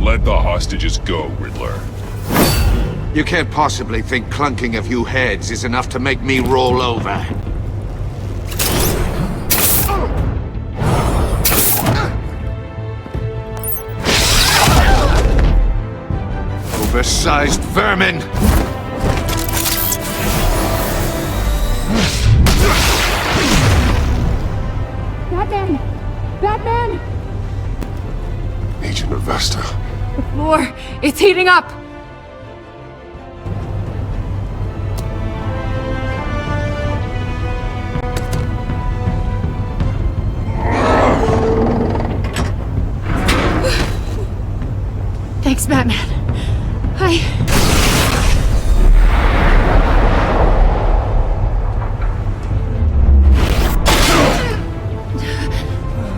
Let the hostages go, Riddler. You can't possibly think clunking a few heads is enough to make me roll over. Oversized vermin! Batman! Batman! Agent Avesta. The floor, it's heating up! Thanks, Batman.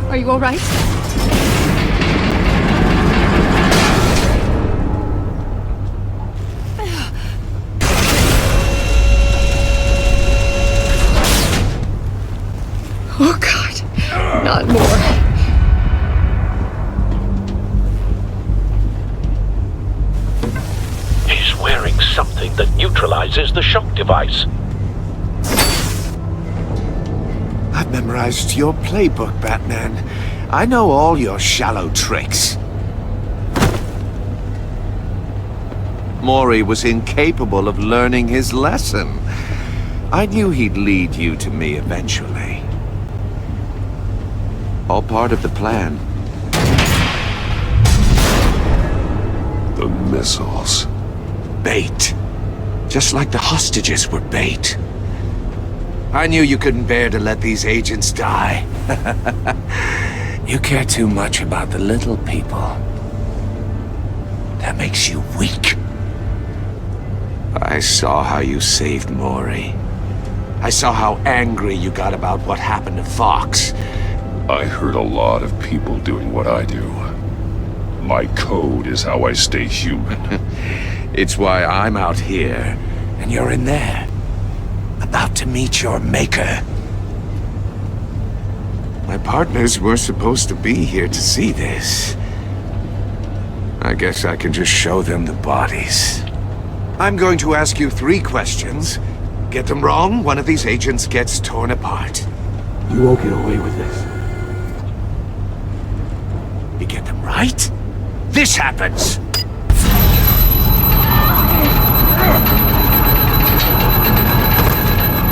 Are you all right? Oh, God. Not more. He's wearing something that neutralizes the shock device. I've memorized your playbook, Batman. I know all your shallow tricks. Maury was incapable of learning his lesson. I knew he'd lead you to me eventually. All part of the plan. The missiles. Bait. Just like the hostages were bait. I knew you couldn't bear to let these agents die. You care too much about the little people. That makes you weak. I saw how you saved Maury. I saw how angry you got about what happened to Fox. I heard a lot of people doing what I do. My code is how I stay human. It's why I'm out here, and you're in there. About to meet your maker. My partners were supposed to be here to see this. I guess I can just show them the bodies. I'm going to ask you 3 questions. Get them wrong, one of these agents gets torn apart. You won't get away with this. You get them right, this happens!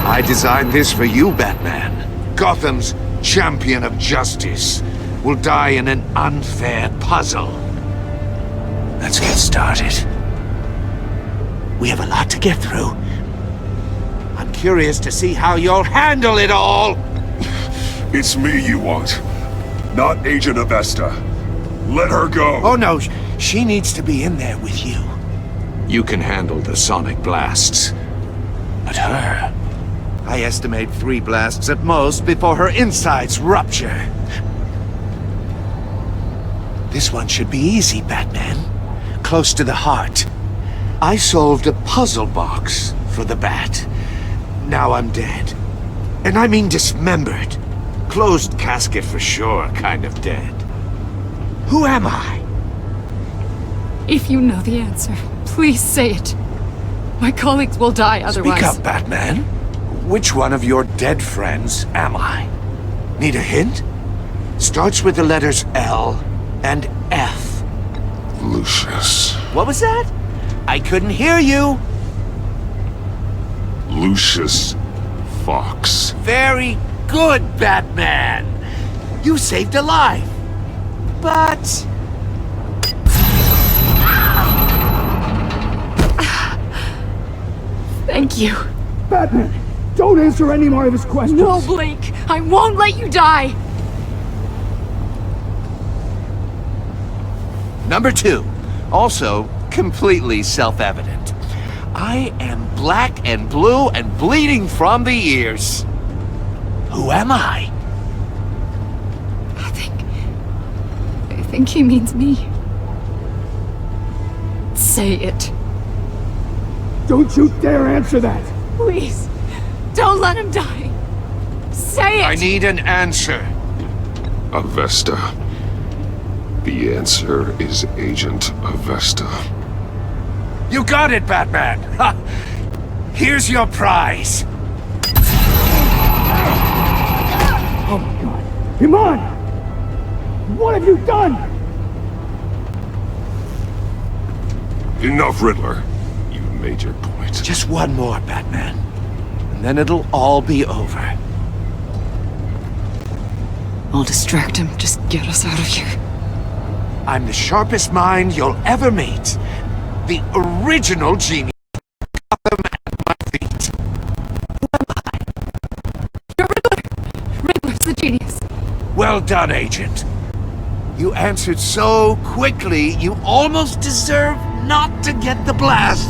I designed this for you, Batman. Gotham's champion of justice will die in an unfair puzzle. Let's get started. We have a lot to get through. I'm curious to see how you'll handle it all! It's me you want, not Agent Avesta. Let her go! Oh no, she needs to be in there with you. You can handle the sonic blasts. But her... I estimate 3 blasts at most before her insides rupture. This one should be easy, Batman. Close to the heart. I solved a puzzle box for the Bat. Now I'm dead. And I mean dismembered. Closed casket for sure, kind of dead. Who am I? If you know the answer, please say it. My colleagues will die otherwise. Speak up, Batman. Which one of your dead friends am I? Need a hint? Starts with the letters L and F. Lucius. What was that? I couldn't hear you. Lucius Fox. Very good, Batman. You saved a life. But... Thank you. Batman, don't answer any more of his questions. No, Blake. I won't let you die. Number 2. Also, completely self-evident. I am black and blue and bleeding from the ears. Who am I? I think he means me. Say it. Don't you dare answer that! Please, don't let him die. Say it! I need an answer. Avesta. The answer is Agent Avesta. You got it, Batman! Ha! Here's your prize! Oh my god. Iman! What have you done? Enough, Riddler. You made your point. Just one more, Batman. And then it'll all be over. I'll distract him. Just get us out of here. I'm the sharpest mind you'll ever meet. The original genius. Gotham at my feet. Who am I? You're Riddler! Riddler's the genius. Well done, Agent. You answered so quickly, you almost deserve not to get the blast.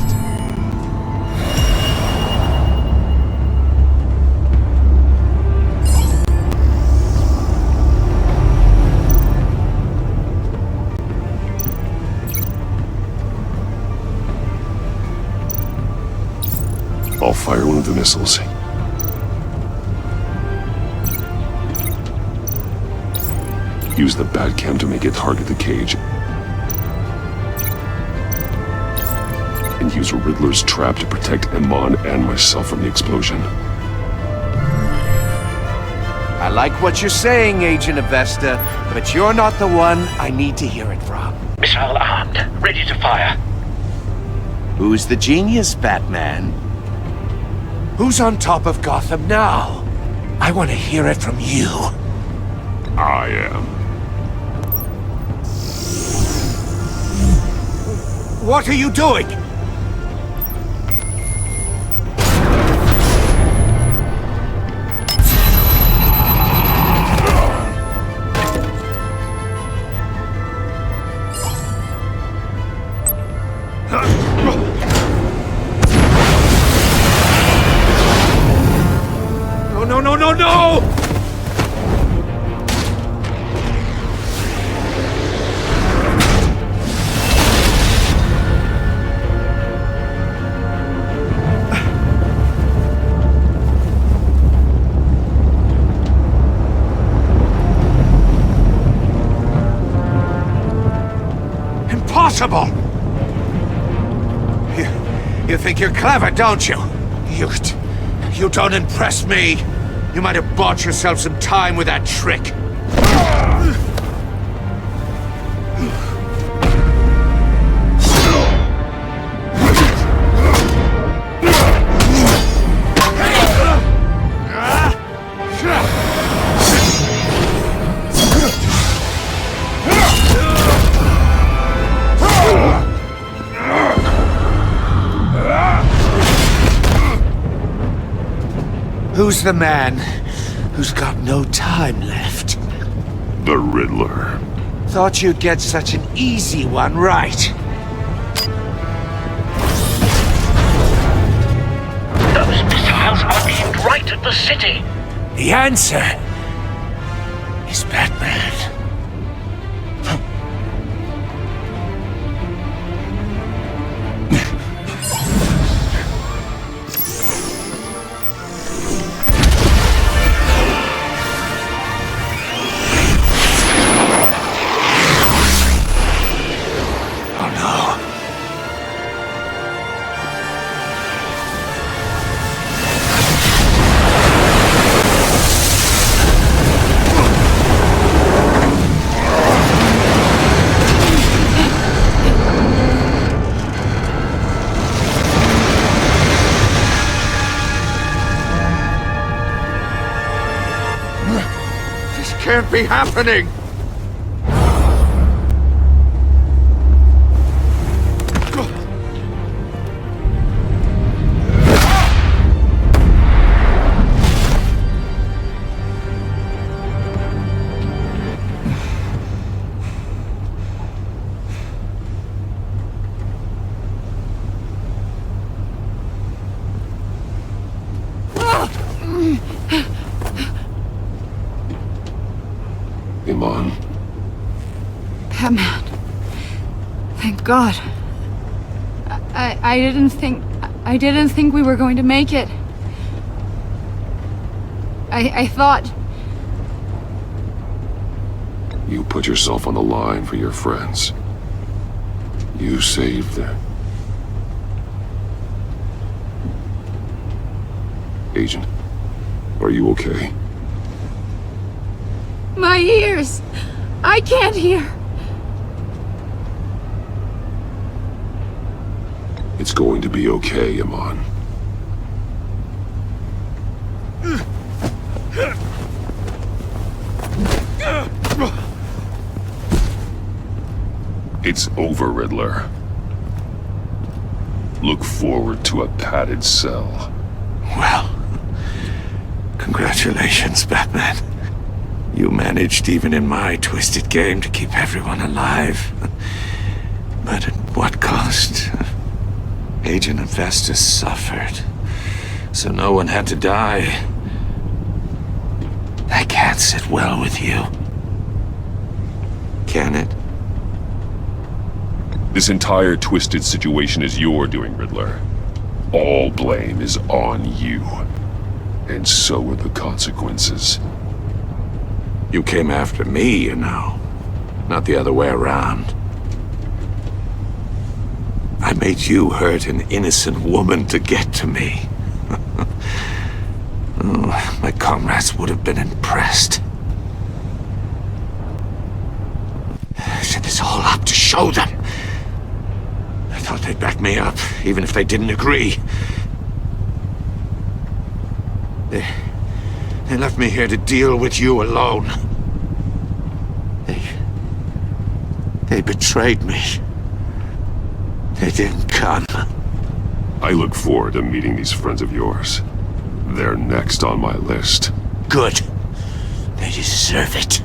I'll fire one of the missiles. Use the Batcam to make it target the cage. And use Riddler's trap to protect Iman and myself from the explosion. I like what you're saying, Agent Avesta, but you're not the one I need to hear it from. Missile armed, ready to fire. Who's the genius, Batman? Who's on top of Gotham now? I want to hear it from you. I am. What are you doing? No, no! Impossible! You think you're clever, don't you? You don't impress me. You might have bought yourself some time with that trick. Who's the man who's got no time left? The Riddler. Thought you'd get such an easy one right. Those missiles are aimed right at the city. The answer is Batman. Can't be happening! Iman. Batman. Thank God. I didn't think we were going to make it. I thought... You put yourself on the line for your friends. You saved them. Agent, are you okay? My ears! I can't hear! It's going to be okay, Iman. It's over, Riddler. Look forward to a padded cell. Well, congratulations, Batman. You managed, even in my twisted game, to keep everyone alive. But at what cost? Agent Infestus suffered, so no one had to die. That can't sit well with you. Can it? This entire twisted situation is your doing, Riddler. All blame is on you. And so are the consequences. You came after me, you know. Not the other way around. I made you hurt an innocent woman to get to me. Oh, my comrades would have been impressed. I set this all up to show them. I thought they'd back me up, even if they didn't agree. They left me here to deal with you alone. They betrayed me. They didn't come. I look forward to meeting these friends of yours. They're next on my list. Good. They deserve it.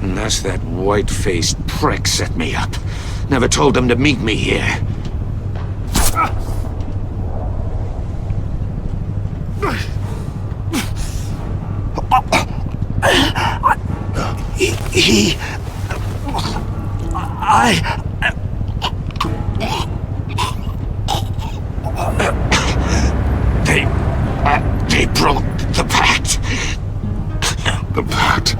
Unless that white-faced prick set me up. Never told them to meet me here. They broke the pact. The pact?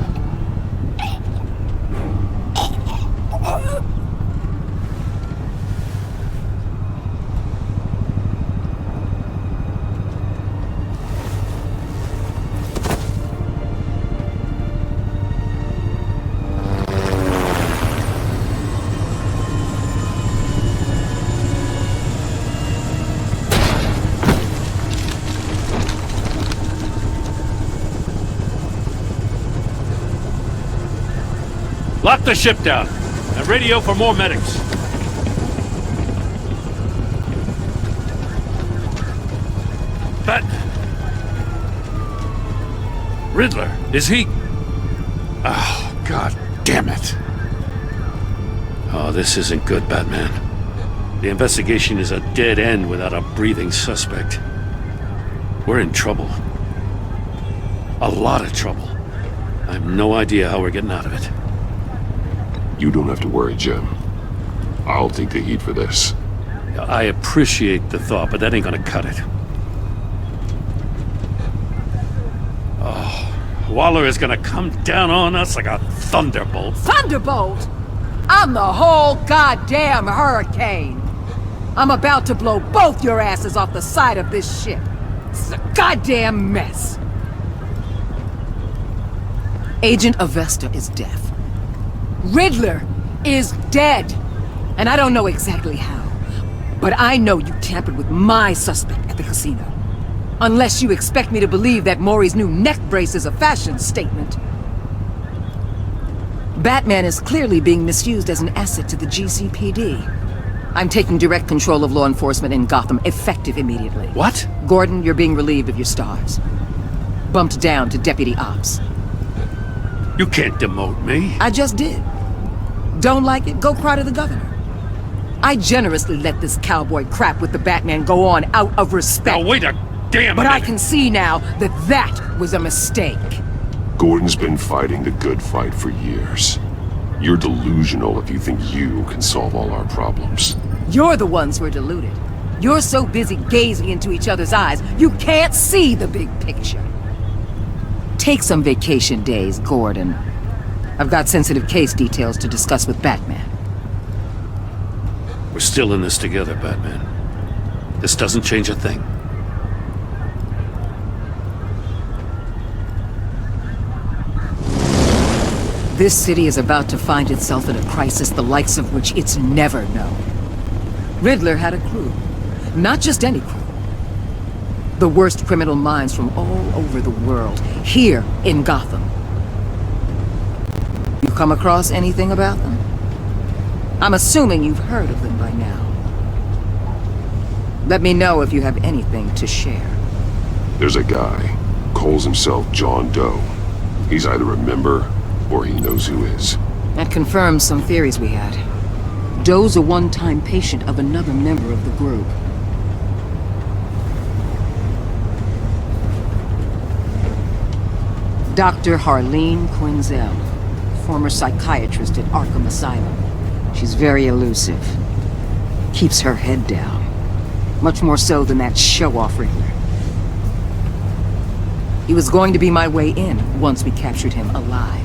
Lock the ship down and radio for more medics. Riddler, is he? Oh, God damn it. Oh, this isn't good, Batman. The investigation is a dead end without a breathing suspect. We're in trouble. A lot of trouble. I have no idea how we're getting out of it. You don't have to worry, Jim. I'll take the heat for this. I appreciate the thought, but that ain't gonna cut it. Oh, Waller is gonna come down on us like a thunderbolt. Thunderbolt? I'm the whole goddamn hurricane. I'm about to blow both your asses off the side of this ship. This is a goddamn mess. Agent Avesta is deaf. Riddler is dead. And I don't know exactly how. But I know you tampered with my suspect at the casino. Unless you expect me to believe that Maury's new neck brace is a fashion statement. Batman is clearly being misused as an asset to the GCPD. I'm taking direct control of law enforcement in Gotham, effective immediately. What? Gordon, you're being relieved of your stars. Bumped down to Deputy Ops. You can't demote me. I just did. Don't like it? Go cry to the governor. I generously let this cowboy crap with the Batman go on out of respect. Now wait a damn But minute. I can see now that that was a mistake. Gordon's been fighting the good fight for years. You're delusional if you think you can solve all our problems. You're the ones who are deluded. You're so busy gazing into each other's eyes, you can't see the big picture. Take some vacation days, Gordon. I've got sensitive case details to discuss with Batman. We're still in this together, Batman. This doesn't change a thing. This city is about to find itself in a crisis the likes of which it's never known. Riddler had a crew. Not just any crew. The worst criminal minds from all over the world, here in Gotham. You come across anything about them? I'm assuming you've heard of them by now. Let me know if you have anything to share. There's a guy, calls himself John Doe. He's either a member or he knows who is. That confirms some theories we had. Doe's a one-time patient of another member of the group. Dr. Harleen Quinzel, former psychiatrist at Arkham Asylum. She's very elusive. Keeps her head down. Much more so than that show-off Riddler. He was going to be my way in once we captured him alive.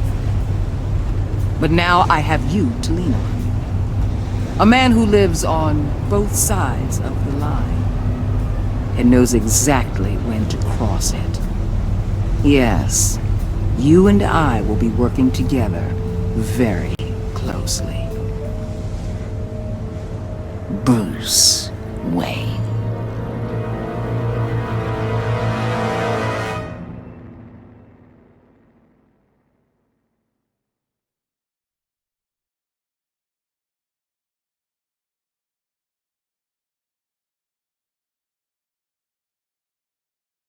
But now I have you to lean on. A man who lives on both sides of the line. And knows exactly when to cross it. Yes, you and I will be working together very closely. Bruce Wayne.